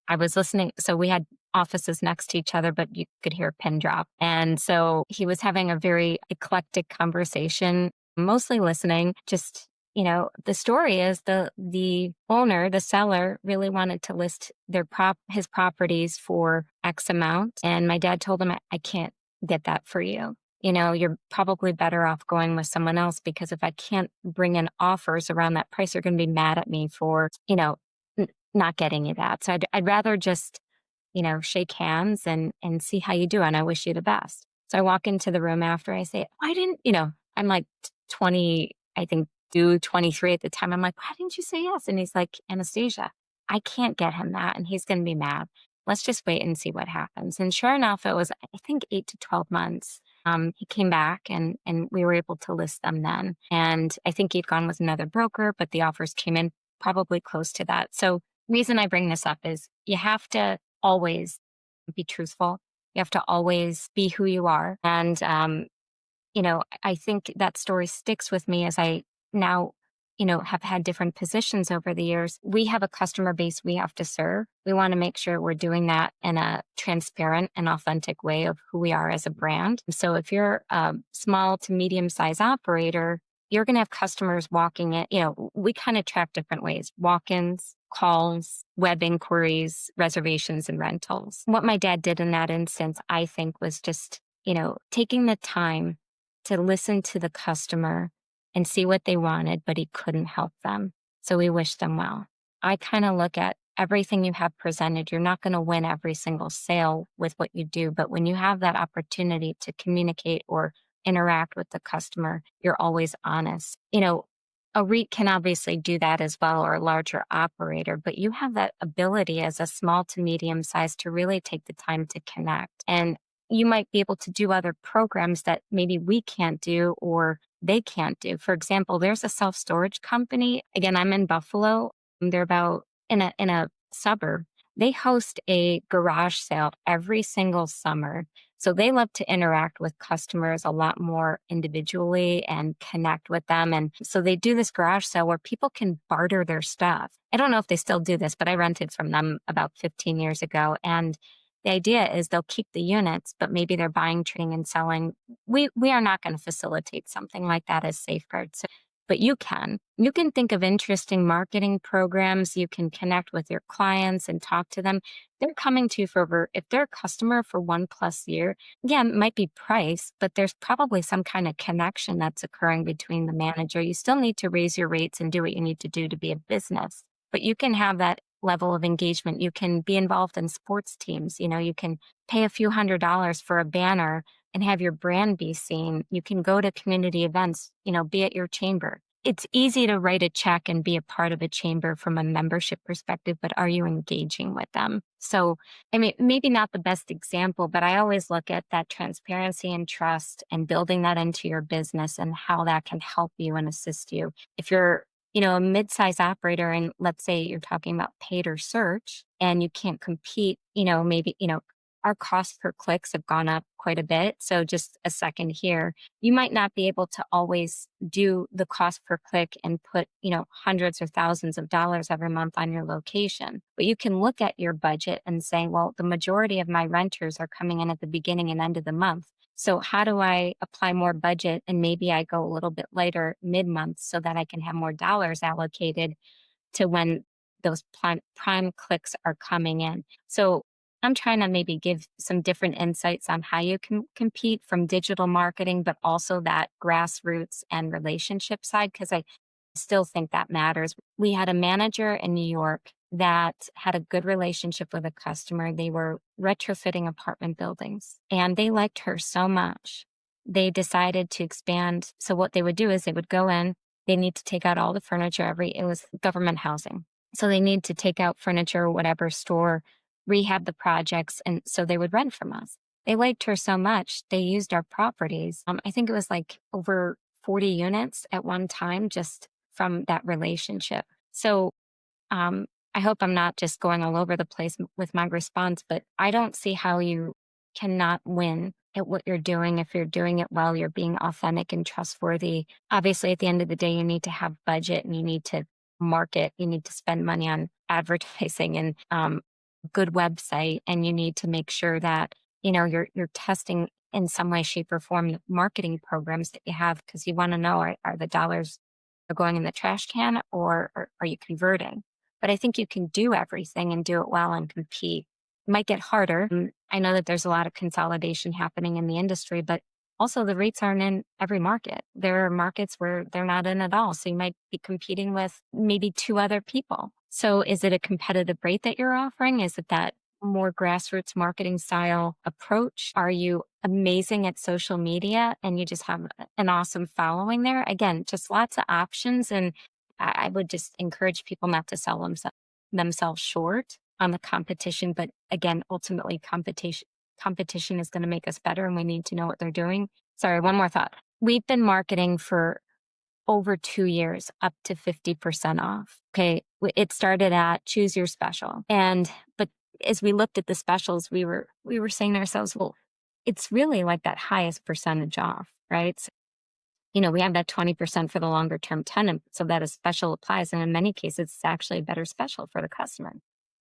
I was listening. So we had offices next to each other, but you could hear a pin drop. And so he was having a very eclectic conversation, mostly listening. Just, the story is the owner, the seller, really wanted to list his properties for X amount. And my dad told him, I can't get that for you. You're probably better off going with someone else, because if I can't bring in offers around that price, you're going to be mad at me for, not getting you that. So I'd rather just, shake hands and see how you do. And I wish you the best. So I walk into the room after. I say, why didn't, I'm like 20, I think, 23 at the time. I'm like, why didn't you say yes? And he's like, Anastasia, I can't get him that. And he's going to be mad. Let's just wait and see what happens. And sure enough, it was, I think, 8 to 12 months. He came back and we were able to list them then. And I think he'd gone with another broker, but the offers came in probably close to that. So reason I bring this up is you have to always be truthful. You have to always be who you are. And, I think that story sticks with me as I now, have had different positions over the years. We have a customer base we have to serve. We want to make sure we're doing that in a transparent and authentic way of who we are as a brand. So if you're a small to medium size operator, you're going to have customers walking in. We kind of track different ways: walk-ins, calls, web inquiries, reservations, and rentals. What my dad did in that instance, I think, was just, taking the time to listen to the customer and see what they wanted, but he couldn't help them. So we wished them well. I kind of look at everything you have presented. You're not going to win every single sale with what you do, but when you have that opportunity to communicate or interact with the customer, you're always honest. A REIT can obviously do that as well, or a larger operator, but you have that ability as a small to medium size to really take the time to connect. And you might be able to do other programs that maybe we can't do or they can't do. For example, there's a self-storage company. Again, I'm in Buffalo. They're about in a suburb. They host a garage sale every single summer. So they love to interact with customers a lot more individually and connect with them. And so they do this garage sale where people can barter their stuff. I don't know if they still do this, but I rented from them about 15 years ago. And the idea is they'll keep the units, but maybe they're buying, trading, and selling. We are not going to facilitate something like that as safeguards. But you can. You can think of interesting marketing programs. You can connect with your clients and talk to them. They're coming to you if they're a customer for 1+ year, yeah, it might be price, but there's probably some kind of connection that's occurring between the manager. You still need to raise your rates and do what you need to do to be a business, but you can have that level of engagement. You can be involved in sports teams. You can pay a few $100s for a banner and have your brand be seen. You can go to community events, be at your chamber. It's easy to write a check and be a part of a chamber from a membership perspective, but are you engaging with them? So, I mean, maybe not the best example, but I always look at that transparency and trust and building that into your business and how that can help you and assist you. If you're a mid-size operator, and let's say you're talking about paid or search, and you can't compete, maybe, our cost per clicks have gone up quite a bit. So just a second here, you might not be able to always do the cost per click and put, hundreds or thousands of dollars every month on your location. But you can look at your budget and say, well, the majority of my renters are coming in at the beginning and end of the month. So how do I apply more budget, and maybe I go a little bit later mid-month so that I can have more dollars allocated to when those prime clicks are coming in. So I'm trying to maybe give some different insights on how you can compete from digital marketing, but also that grassroots and relationship side, because I still think that matters. We had a manager in New York that had a good relationship with a customer. They were retrofitting apartment buildings, and they liked her so much. They decided to expand. So what they would do is they would go in, they need to take out all the furniture. It was government housing. So they need to take out furniture or whatever, store, rehab the projects. And so they would rent from us. They liked her so much. They used our properties. I think it was like over 40 units at one time, just from that relationship. So I hope I'm not just going all over the place with my response, but I don't see how you cannot win at what you're doing if you're doing it well, you're being authentic and trustworthy. Obviously, at the end of the day, you need to have budget and you need to market, you need to spend money on advertising and good website, and you need to make sure that you're testing in some way, shape, or form the marketing programs that you have, because you want to know, are the dollars are going in the trash can, or are you converting? But I think you can do everything and do it well and compete. It might get harder. I know that there's a lot of consolidation happening in the industry, but also the REITs aren't in every market. There are markets where they're not in at all. So you might be competing with maybe two other people. So is it a competitive rate that you're offering? Is it that more grassroots marketing style approach? Are you amazing at social media and you just have an awesome following there? Again, just lots of options. And I would just encourage people not to sell themselves short on the competition. But again, ultimately competition is going to make us better, and we need to know what they're doing. Sorry, one more thought. We've been marketing for over 2 years, up to 50% off. Okay. It started at choose your special. But as we looked at the specials, we were saying to ourselves, well, it's really like that highest percentage off, right? So, we have that 20% for the longer term tenant, so that a special applies. And in many cases, it's actually a better special for the customer.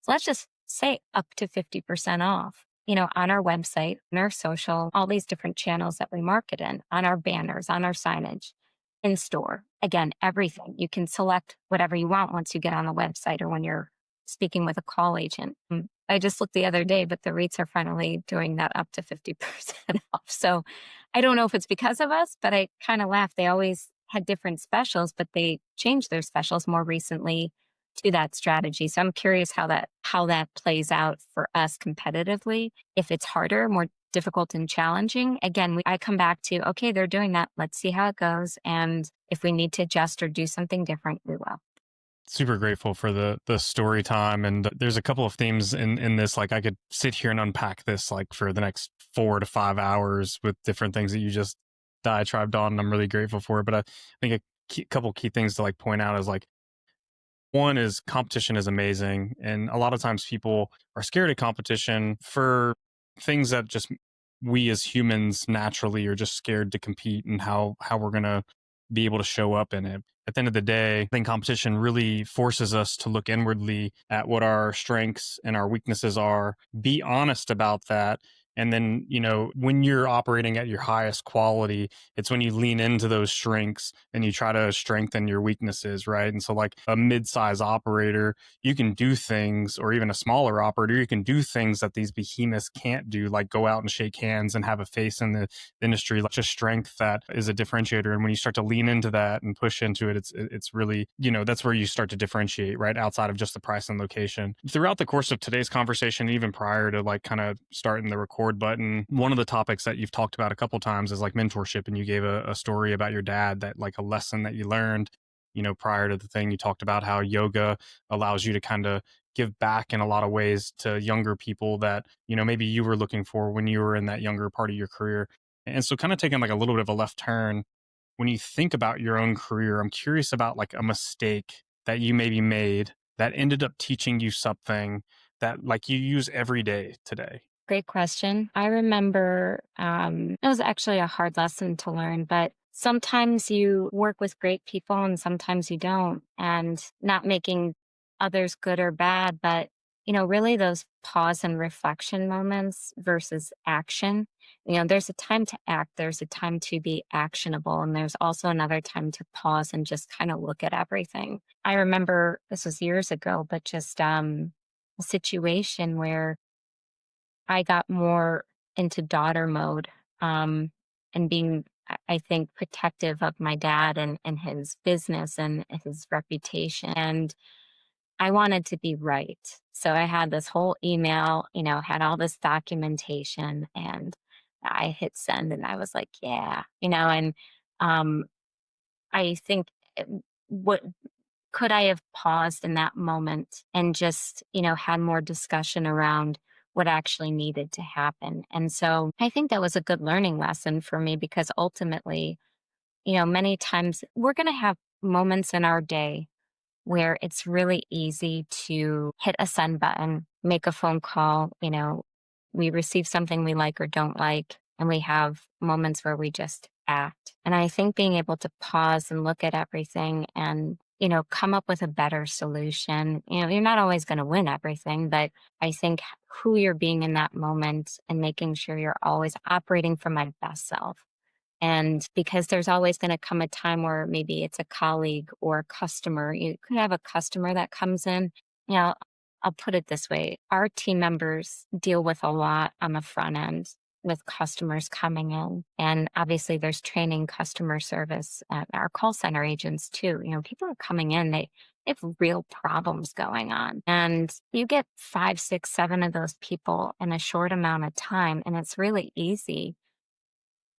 So let's just say up to 50% off, on our website, on our social, all these different channels that we market in, on our banners, on our signage, in store. Again, everything. You can select whatever you want once you get on the website or when you're speaking with a call agent. I just looked the other day, but the REITs are finally doing that up to 50% off. So I don't know if it's because of us, but I kind of laughed. They always had different specials, but they changed their specials more recently to that strategy. So I'm curious how that plays out for us competitively. If it's harder, more difficult and challenging. Again, I come back to, okay, they're doing that. Let's see how it goes. And if we need to adjust or do something different, we will. Super grateful for the story time. And there's a couple of themes in this. Like I could sit here and unpack this like for the next 4 to 5 hours with different things that you just diatribed on. And I'm really grateful for it. But I think a couple key things to like point out is like, one is competition is amazing. And a lot of times people are scared of competition for things that just we as humans naturally are just scared to compete and how we're going to be able to show up in it. At the end of the day, I think competition really forces us to look inwardly at what our strengths and our weaknesses are, be honest about that. And then, when you're operating at your highest quality, it's when you lean into those strengths and you try to strengthen your weaknesses, right? And so like a mid-size operator, you can do things, or even a smaller operator, you can do things that these behemoths can't do, like go out and shake hands and have a face in the industry, like just strength that is a differentiator. And when you start to lean into that and push into it, it's really, that's where you start to differentiate, right? Outside of just the price and location. Throughout the course of today's conversation, even prior to like kind of starting the recording, record button. One of the topics that you've talked about a couple times is like mentorship, and you gave a story about your dad, that like a lesson that you learned, prior to the thing. You talked about how yoga allows you to kind of give back in a lot of ways to younger people that, maybe you were looking for when you were in that younger part of your career. And so kind of taking like a little bit of a left turn, when you think about your own career, I'm curious about like a mistake that you maybe made that ended up teaching you something that like you use every day today. Great question. I remember it was actually a hard lesson to learn, but sometimes you work with great people and sometimes you don't, and not making others good or bad, but really those pause and reflection moments versus action. There's a time to act, there's a time to be actionable, and there's also another time to pause and just kind of look at everything. I remember this was years ago, but just a situation where I got more into daughter mode, and being, I think, protective of my dad and his business and his reputation. And I wanted to be right. So I had this whole email, had all this documentation, and I hit send and I was like, yeah, and um, I think what could I have paused in that moment and just, had more discussion around what actually needed to happen. And so I think that was a good learning lesson for me, because ultimately, many times we're going to have moments in our day where it's really easy to hit a send button, make a phone call, we receive something we like or don't like, and we have moments where we just act. And I think being able to pause and look at everything and, come up with a better solution. You're not always going to win everything, but I think who you're being in that moment and making sure you're always operating from my best self. And because there's always going to come a time where maybe it's a colleague or a customer. You could have a customer that comes in. You know, I'll put it this way. Our team members deal with a lot on the front end with customers coming in. And obviously there's training, customer service, our call center agents too. People are coming in, they have real problems going on. And you get 5, 6, 7 of those people in a short amount of time. And it's really easy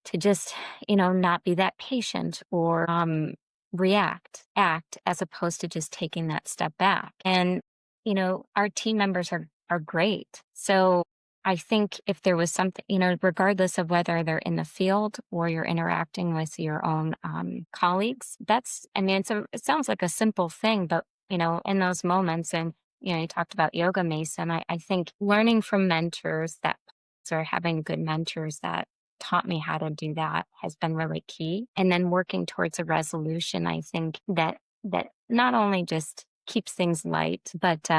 to just, not be that patient or act, as opposed to just taking that step back. And, our team members are great. So I think if there was something, regardless of whether they're in the field or you're interacting with your own colleagues, it sounds like a simple thing, but, in those moments, and, you talked about yoga, Mason, I think learning from mentors that or having good mentors that taught me how to do that has been really key. And then working towards a resolution, I think that not only just keeps things light, but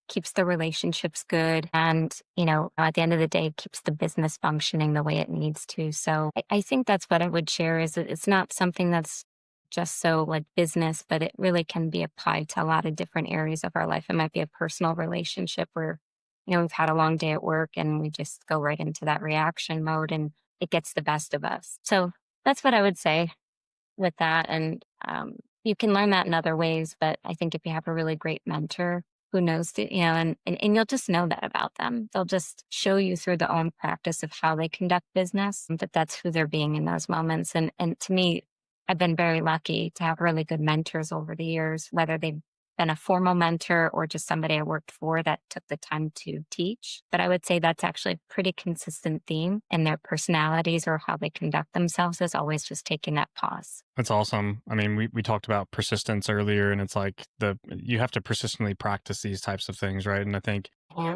keeps the relationships good. And, at the end of the day, keeps the business functioning the way it needs to. So I think that's what I would share, is that it's not something that's just so like business, but it really can be applied to a lot of different areas of our life. It might be a personal relationship where, we've had a long day at work and we just go right into that reaction mode and it gets the best of us. So that's what I would say with that. And you can learn that in other ways, but I think if you have a really great mentor who knows that, and you'll just know that about them. They'll just show you through the own practice of how they conduct business, that that's who they're being in those moments. And to me, I've been very lucky to have really good mentors over the years, whether they've been a formal mentor or just somebody I worked for that took the time to teach. But I would say that's actually a pretty consistent theme in their personalities or how they conduct themselves, is always just taking that pause. That's awesome. I mean, we talked about persistence earlier, and it's like you have to persistently practice these types of things, right? And I think Yeah.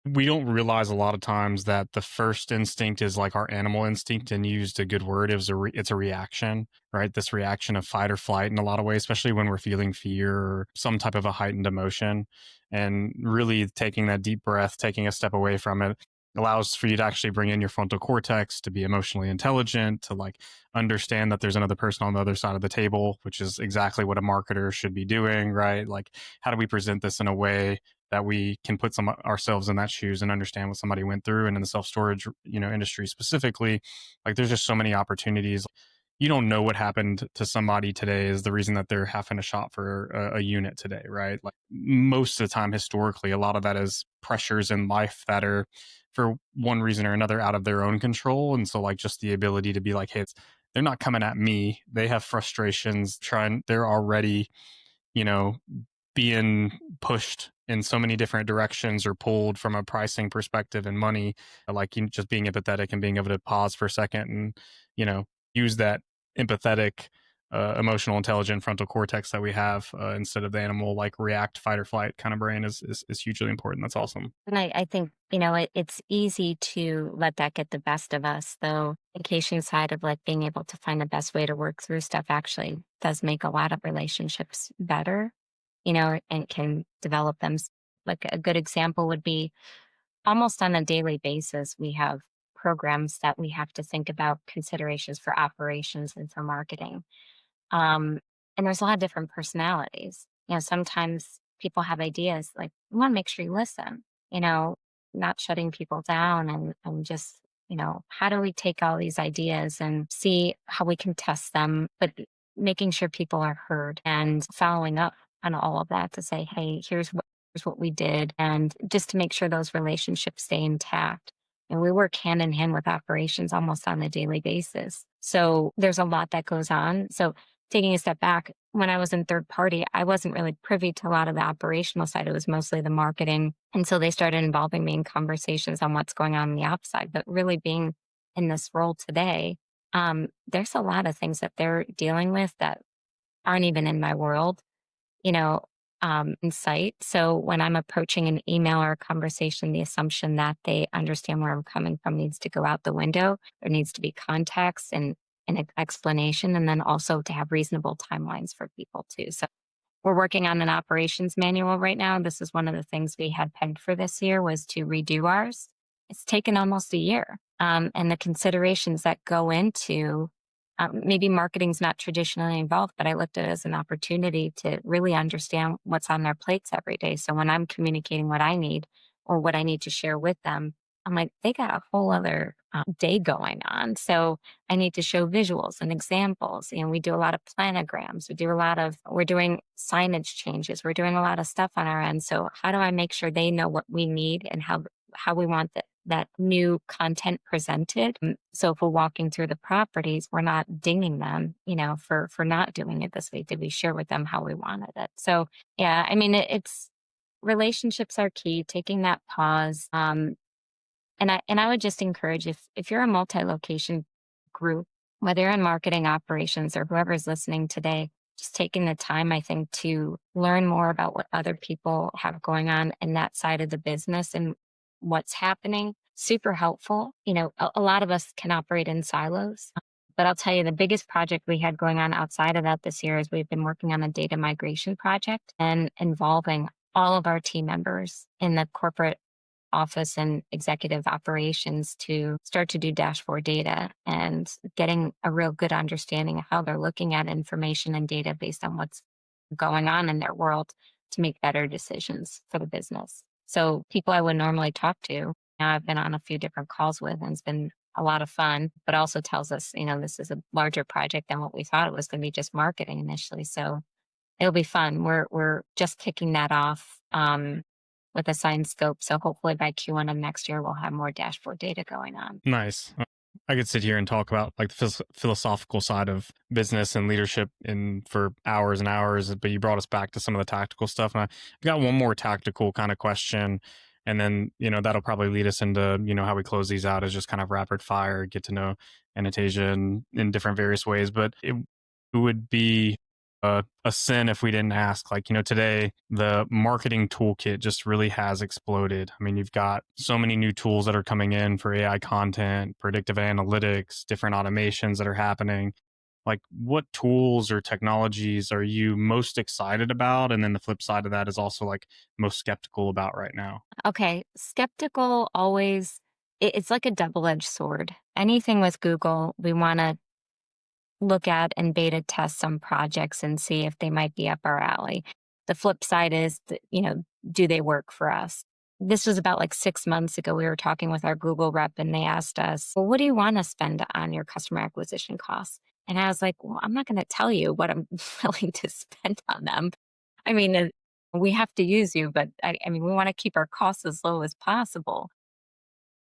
we don't realize a lot of times that the first instinct is like our animal instinct, and you used a good word. It's a reaction, right? This reaction of fight or flight in a lot of ways, especially when we're feeling fear or some type of a heightened emotion. And really taking that deep breath, taking a step away from it, allows for you to actually bring in your frontal cortex, to be emotionally intelligent, to like understand that there's another person on the other side of the table, which is exactly what a marketer should be doing, right? Like, how do we present this in a way that we can put ourselves in that shoes and understand what somebody went through? And in the self-storage, industry specifically, like there's just so many opportunities. you don't know what happened to somebody today is the reason that they're having a shop for a unit today, right? Like most of the time, historically, a lot of that is pressures in life that are for one reason or another out of their own control. And so like just the ability to be like, hey, they're not coming at me. They have frustrations they're already, you know, being pushed in so many different directions or pulled from a pricing perspective and money, like just being empathetic and being able to pause for a second and, you know, use that empathetic, emotional, intelligent frontal cortex that we have instead of the animal like react, fight or flight kind of brain is hugely important. That's awesome. And I think, it's easy to let that get the best of us, though. The communication side of like being able to find the best way to work through stuff actually does make a lot of relationships better, and can develop them. Like a good example would be almost on a daily basis, we have programs that we have to think about considerations for operations and for marketing. Um, and there's a lot of different personalities. Sometimes people have ideas like, we want to make sure you listen, you know, not shutting people down and just, how do we take all these ideas and see how we can test them, but making sure people are heard and following up on all of that to say, hey, here's what we did. And just to make sure those relationships stay intact. And we work hand in hand with operations almost on a daily basis. So there's a lot that goes on. So taking a step back, when I was in third party, I wasn't really privy to a lot of the operational side. It was mostly the marketing. And so they started involving me in conversations on what's going on the ops side. But really being in this role today, there's a lot of things that they're dealing with that aren't even in my world, you know, in sight. So when I'm approaching an email or a conversation, the assumption that they understand where I'm coming from needs to go out the window. There needs to be context and an explanation, and then also to have reasonable timelines for people too. So we're working on an operations manual right now. This is one of the things we had pegged for this year was to redo ours. It's taken almost a year. And the considerations that go into maybe marketing's not traditionally involved, but I looked at it as an opportunity to really understand what's on their plates every day. So when I'm communicating what I need or what I need to share with them, I'm like, they got a whole other day going on. So I need to show visuals and examples. We do a lot of planograms. We're doing signage changes. We're doing a lot of stuff on our end. So how do I make sure they know what we need and how we want that new content presented? So if we're walking through the properties, we're not dinging them, for not doing it this way. Did we share with them how we wanted it? So yeah, I mean, it's relationships are key, taking that pause. And I would just encourage if you're a multi-location group, whether you're in marketing operations or whoever's listening today, just taking the time, I think, to learn more about what other people have going on in that side of the business and what's happening. Super helpful. A lot of us can operate in silos. But I'll tell you, the biggest project we had going on outside of that this year is we've been working on a data migration project and involving all of our team members in the corporate office and executive operations to start to do dashboard data and getting a real good understanding of how they're looking at information and data based on what's going on in their world to make better decisions for the business. So people I would normally talk to, now I've been on a few different calls with, and it's been a lot of fun, but also tells us, this is a larger project than what we thought it was going to be just marketing initially. So it'll be fun. We're just kicking that off with assigned scope. So hopefully by Q1 of next year, we'll have more dashboard data going on. Nice. I could sit here and talk about like the philosophical side of business and leadership for hours and hours, but you brought us back to some of the tactical stuff. And I've got one more tactical kind of question. And then, that'll probably lead us into, how we close these out as just kind of rapid fire, get to know Anastasia in different various ways. But it would be a sin if we didn't ask, like, today the marketing toolkit just really has exploded. I mean, you've got so many new tools that are coming in for AI content, predictive analytics, different automations that are happening. Like, what tools or technologies are you most excited about? And then the flip side of that is also like most skeptical about right now. Okay. Skeptical always, it's like a double-edged sword. Anything with Google, we want to look at and beta test some projects and see if they might be up our alley. The flip side is, do they work for us? This was about like 6 months ago. We were talking with our Google rep and they asked us, well, what do you want to spend on your customer acquisition costs? And I was like, well, I'm not going to tell you what I'm willing to spend on them. I mean, we have to use you, but I mean, we want to keep our costs as low as possible.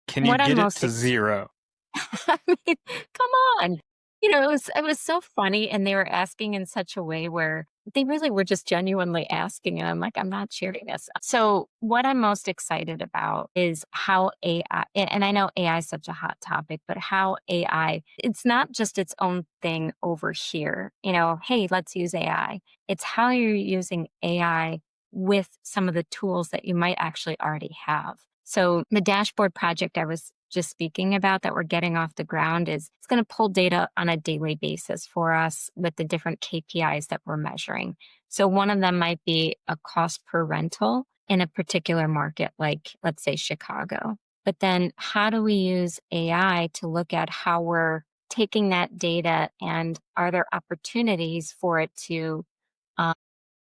Can you What I'm get it most to zero? I mean, come on. It was so funny, and they were asking in such a way where they really were just genuinely asking, and I'm like, "I'm not sharing this." So, what I'm most excited about is how AI, and I know AI is such a hot topic, but how AI, it's not just its own thing over here. Hey, let's use AI. It's how you're using AI with some of the tools that you might actually already have. So the dashboard project I was just speaking about that we're getting off the ground is it's going to pull data on a daily basis for us with the different KPIs that we're measuring. So one of them might be a cost per rental in a particular market, like let's say Chicago. But then how do we use AI to look at how we're taking that data, and are there opportunities for it to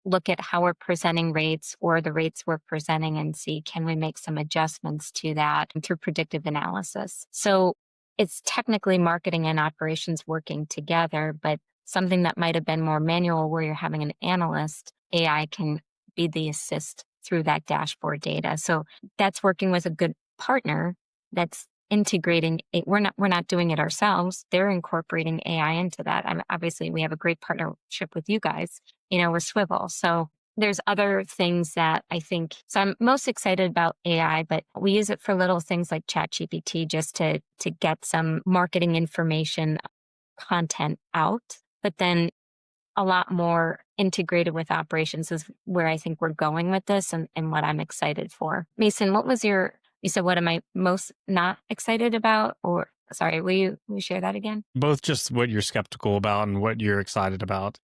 look at how we're presenting rates or the rates we're presenting and see, can we make some adjustments to that through predictive analysis? So it's technically marketing and operations working together, but something that might have been more manual where you're having an analyst, AI can be the assist through that dashboard data. So that's working with a good partner that's integrating it. We're not doing it ourselves. They're incorporating AI into that. Obviously we have a great partnership with you guys, with Swivel. So there's other things that I think, so I'm most excited about AI, but we use it for little things like ChatGPT just to get some marketing information content out. But then a lot more integrated with operations is where I think we're going with this, and what I'm excited for. Mason, you said, what am I most not excited about? Or sorry, will you share that again? Both just what you're skeptical about and what you're excited about.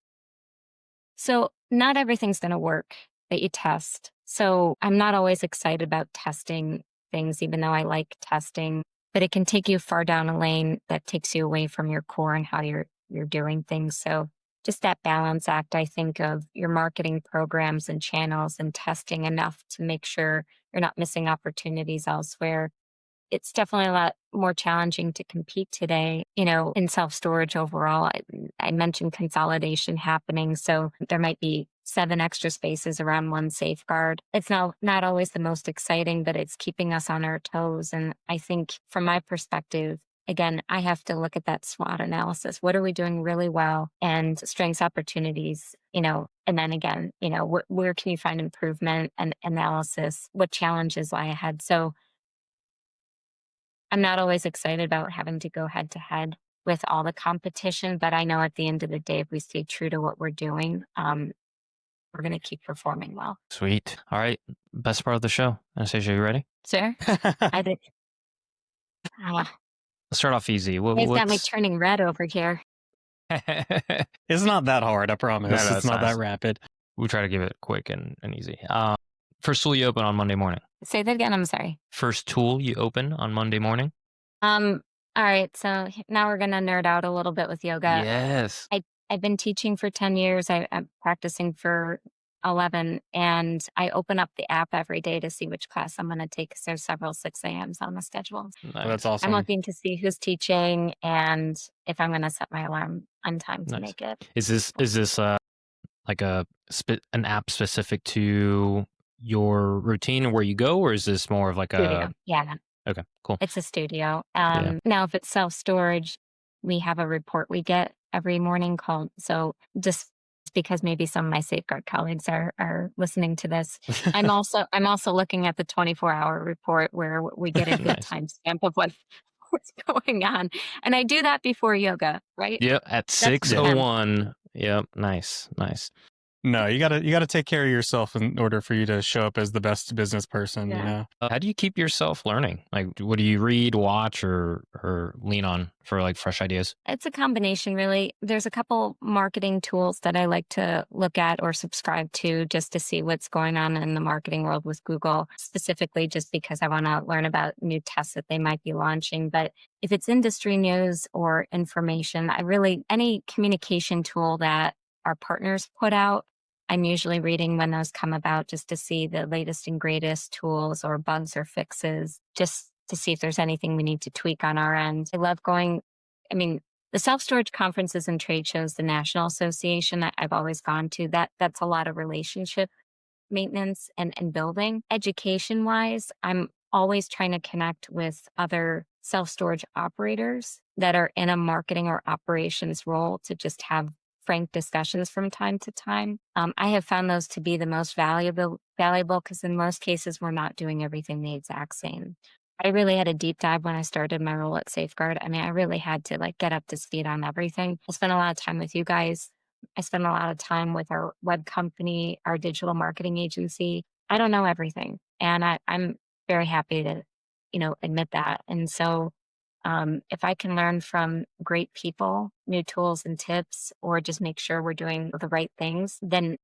So not everything's going to work that you test. So I'm not always excited about testing things, even though I like testing, but it can take you far down a lane that takes you away from your core and how you're doing things. So just that balance act, I think, of your marketing programs and channels and testing enough to make sure you're not missing opportunities elsewhere. It's definitely a lot more challenging to compete today, in self-storage overall. I mentioned consolidation happening. So there might be 7 extra spaces around one safeguard. It's not always the most exciting, but it's keeping us on our toes. And I think from my perspective, again, I have to look at that SWOT analysis. What are we doing really well, and strengths, opportunities, and then again, where can you find improvement and analysis? What challenges lie ahead? So I'm not always excited about having to go head to head with all the competition, but I know at the end of the day, if we stay true to what we're doing, we're going to keep performing well. Sweet. All right. Best part of the show. Anastasia, you ready? Sir, I think Let's start off easy. they've got me turning red over here. It's not that hard, I promise. No, it's not that rapid. We try to give it quick and easy. First tool you open on Monday morning. Say that again. I'm sorry. First tool you open on Monday morning. All right. So now we're going to nerd out a little bit with yoga. Yes. I've been teaching for 10 years. I'm practicing for 11, and I open up the app every day to see which class I'm going to take because there's several 6 a.m.s on the schedule. Nice. Well, that's awesome. I'm looking to see who's teaching and if I'm going to set my alarm on time to make it. Is this like an app specific to your routine where you go, or is this more of like Studio. Yeah. Okay, cool. It's a studio. Now, if it's self-storage, we have a report we get every morning called, so just because maybe some of my Safeguard colleagues are listening to this, I'm also looking at the 24-hour report where we get a good Nice. timestamp of what's going on. And I do that before yoga, right? Yep, at 6:01. Yep, nice. No, you gotta take care of yourself in order for you to show up as the best business person. How do you keep yourself learning? Like, what do you read, watch, or lean on for like fresh ideas? It's a combination, really. There's a couple marketing tools that I like to look at or subscribe to just to see what's going on in the marketing world with Google, specifically just because I want to learn about new tests that they might be launching. But if it's industry news or information, any communication tool that our partners put out, I'm usually reading when those come about just to see the latest and greatest tools or bugs or fixes, just to see if there's anything we need to tweak on our end. I love the The self-storage conferences and trade shows, the National Association I've always gone to, that's a lot of relationship maintenance and building. Education wise, I'm always trying to connect with other self storage operators that are in a marketing or operations role to just have frank discussions from time to time. I have found those to be the most valuable because in most cases we're not doing everything the exact same. I really had a deep dive when I started my role at Safeguard. I mean, I really had to like get up to speed on everything. I spent a lot of time with you guys. I spend a lot of time with our web company, our digital marketing agency. I don't know everything. And I'm very happy to, admit that. And so if I can learn from great people, new tools and tips, or just make sure we're doing the right things, then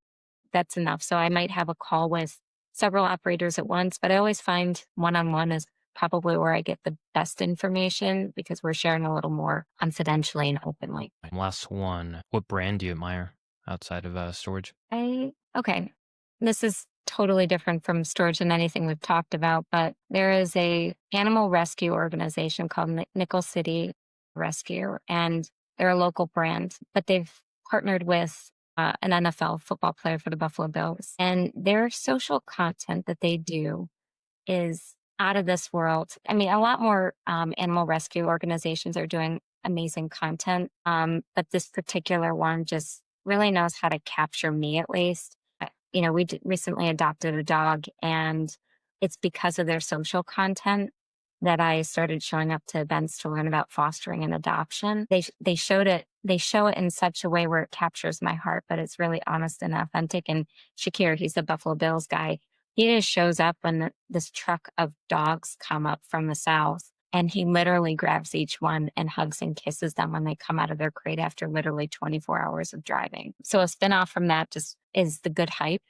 that's enough. So I might have a call with several operators at once, but I always find one-on-one is probably where I get the best information because we're sharing a little more confidentially and openly. Last one. What brand do you admire outside of storage? Okay. This is totally different from storage and anything we've talked about, but there is a animal rescue organization called Nickel City Rescue, and they're a local brand, but they've partnered with an NFL football player for the Buffalo Bills. And their social content that they do is out of this world. I mean, a lot more animal rescue organizations are doing amazing content, but this particular one just really knows how to capture me at least. We recently adopted a dog, and it's because of their social content that I started showing up to events to learn about fostering and adoption. They show it in such a way where it captures my heart, but it's really honest and authentic. And Shakir, he's the Buffalo Bills guy. He just shows up when this truck of dogs come up from the south, and he literally grabs each one and hugs and kisses them when they come out of their crate after literally 24 hours of driving. So a spinoff from that just is the Good Hype.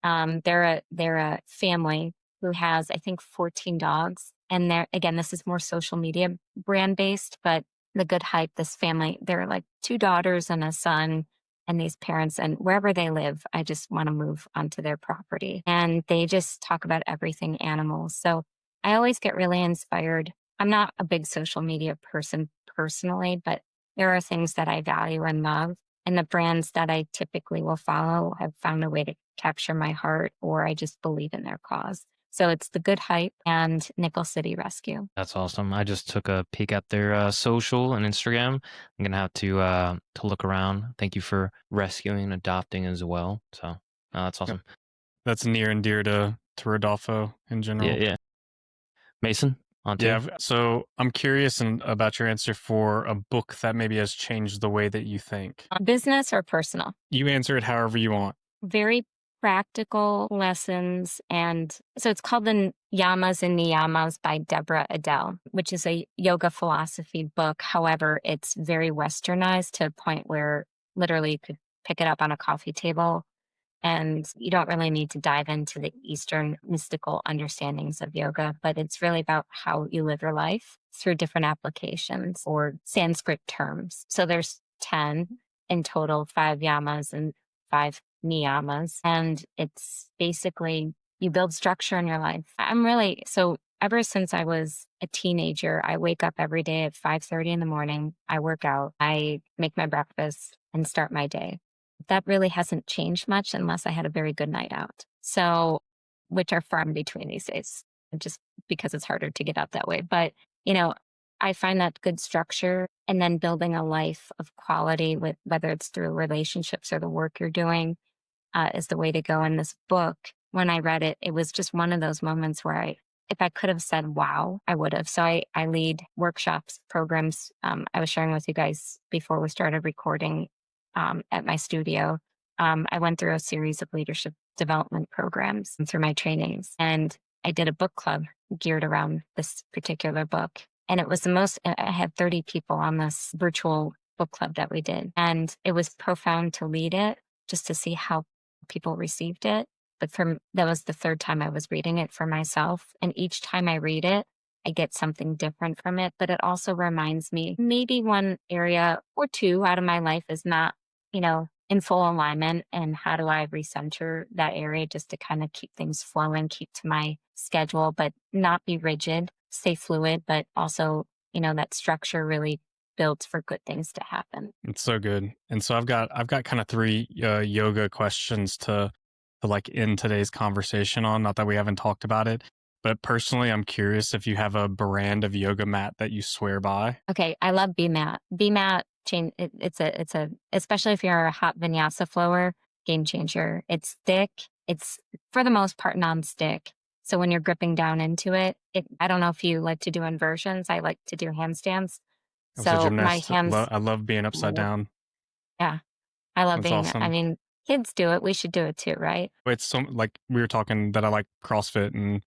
They're a family who has, I think, 14 dogs. And this is more social media brand based, but the Good Hype, this family, they're like 2 daughters and a son, and these parents, and wherever they live, I just want to move onto their property. And they just talk about everything animals. So I always get really inspired. I'm not a big social media person personally, but there are things that I value and love. And the brands that I typically will follow have found a way to capture my heart, or I just believe in their cause. So it's the Good Hype and Nickel City Rescue. That's awesome. I just took a peek at their social and Instagram. I'm gonna have to look around. Thank you for rescuing and adopting as well. So that's awesome. That's near and dear to Rodolfo in general. Yeah. Mason, on to you. Yeah. So I'm curious about your answer for a book that maybe has changed the way that you think. Business or personal? You answer it however you want. Very practical lessons. And so it's called The Yamas and Niyamas by Deborah Adele, which is a yoga philosophy book. However, it's very westernized to a point where literally you could pick it up on a coffee table, and you don't really need to dive into the Eastern mystical understandings of yoga, but it's really about how you live your life through different applications or Sanskrit terms. So there's 10 in total, 5 yamas and 5 niyamas. And it's basically you build structure in your life. Ever since I was a teenager, I wake up every day at 5:30 in the morning. I work out, I make my breakfast and start my day. That really hasn't changed much unless I had a very good night out. So, which are far in between these days, just because it's harder to get up that way. But, I find that good structure, and then building a life of quality with whether it's through relationships or the work you're doing is the way to go. In this book, when I read it, it was just one of those moments where if I could have said, wow, I would have. So I lead workshops, programs. I was sharing with you guys before we started recording at my studio. I went through a series of leadership development programs through my trainings, and I did a book club geared around this particular book. And it was I had 30 people on this virtual book club that we did. And it was profound to lead it, just to see how people received it. But that was the 3rd time I was reading it for myself. And each time I read it, I get something different from it. But it also reminds me maybe one area or 2 out of my life is not, in full alignment. And how do I recenter that area just to kind of keep things flowing, keep to my schedule, but not be rigid, stay fluid, but also, that structure really built for good things to happen. It's so good. And so I've got kind of three yoga questions to like end today's conversation on. Not that we haven't talked about it, but personally, I'm curious if you have a brand of yoga mat that you swear by. Okay, I love BMAT. BMAT change. It's a especially if you're a hot vinyasa flower, game changer. It's thick. It's for the most part non-stick. So when you're gripping down into it, I don't know if you like to do inversions. I like to do handstands. I was a So my gymnast. hands, I love being upside down. yeah, I love That's being. I awesome. mean, kids do it. We should do it too, right? It's so like we were talking that I like CrossFit and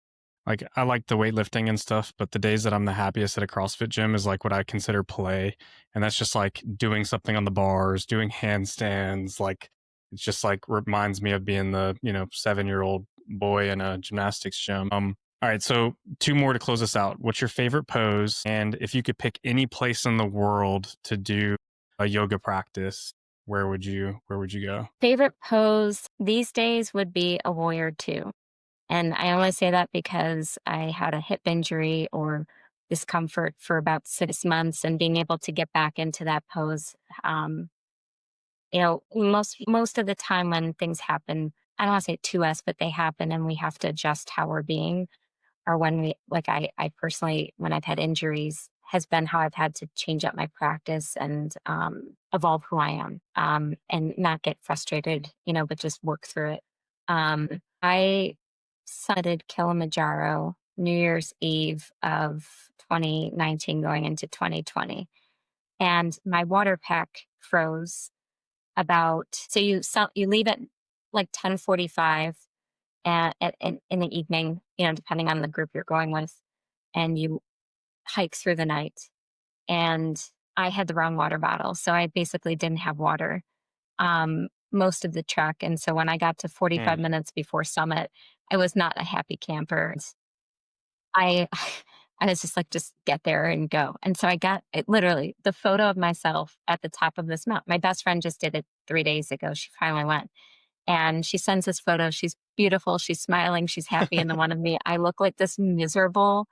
like I like the weightlifting and stuff, but the days that I'm the happiest at a CrossFit gym is like what I consider play. And that's just like doing something on the bars, doing handstands. Like it's just like reminds me of being the, 7-year-old boy in a gymnastics gym. All right, so two more to close us out. What's your favorite pose? And if you could pick any place in the world to do a yoga practice, where would you go? Favorite pose these days would be a warrior two. And I only say that because I had a hip injury or discomfort for about 6 months, and being able to get back into that pose. Most of the time when things happen, I don't want to say to us, but they happen and we have to adjust how we're being, or when I personally, when I've had injuries, has been how I've had to change up my practice and evolve who I am, and not get frustrated, but just work through it. I summited Kilimanjaro New Year's Eve of 2019 going into 2020, and my water pack froze you leave at like 10:45 in the evening, depending on the group you're going with, and you hike through the night. And I had the wrong water bottle, so I basically didn't have water most of the trek. And so when I got to 45 minutes before summit, I was not a happy camper. I I was just like, just get there and go. And so I got it, literally the photo of myself at the top of this mountain. My best friend just did it 3 days ago. She finally went. And she sends this photo. She's beautiful. She's smiling. She's happy. And the one of me, I look like this miserable,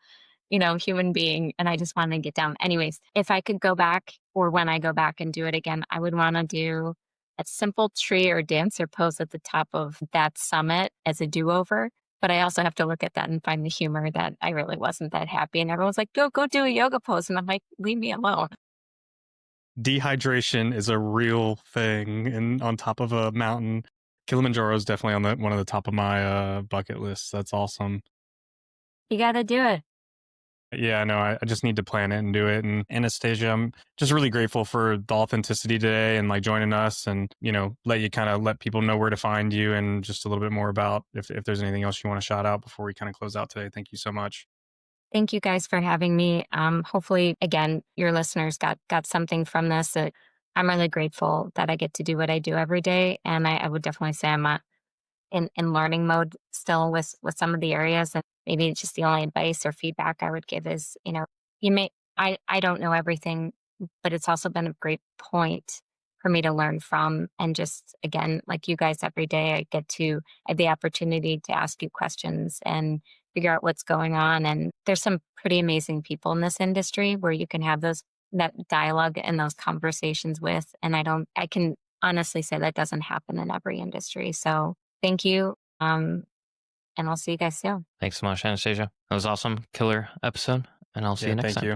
human being. And I just want to get down. Anyways, if I could go back, or when I go back and do it again, I would want to do a simple tree or dancer pose at the top of that summit as a do-over. But I also have to look at that and find the humor that I really wasn't that happy. And everyone's like, go do a yoga pose. And I'm like, leave me alone. Dehydration is a real thing, and on top of a mountain. Kilimanjaro is definitely on one of the top of my bucket lists. That's awesome. You got to do it. Yeah, no, I just need to plan it and do it. And Anastasia, I'm just really grateful for the authenticity today and like joining us, and let people know where to find you, and just a little bit more about if there's anything else you want to shout out before we kind of close out today. Thank you so much. Thank you guys for having me. Hopefully, again, your listeners got something from this. I'm really grateful that I get to do what I do every day. And I would definitely say I'm in learning mode still with some of the areas. And maybe just the only advice or feedback I would give is, I don't know everything, but it's also been a great point for me to learn from. And just, again, like you guys every day, I have the opportunity to ask you questions and figure out what's going on. And there's some pretty amazing people in this industry where you can have that dialogue and those conversations with. And I can honestly say that doesn't happen in every industry. So thank you. And I'll see you guys soon. Thanks so much, Anastasia. That was awesome. Killer episode. And I'll see you next Thank time. you.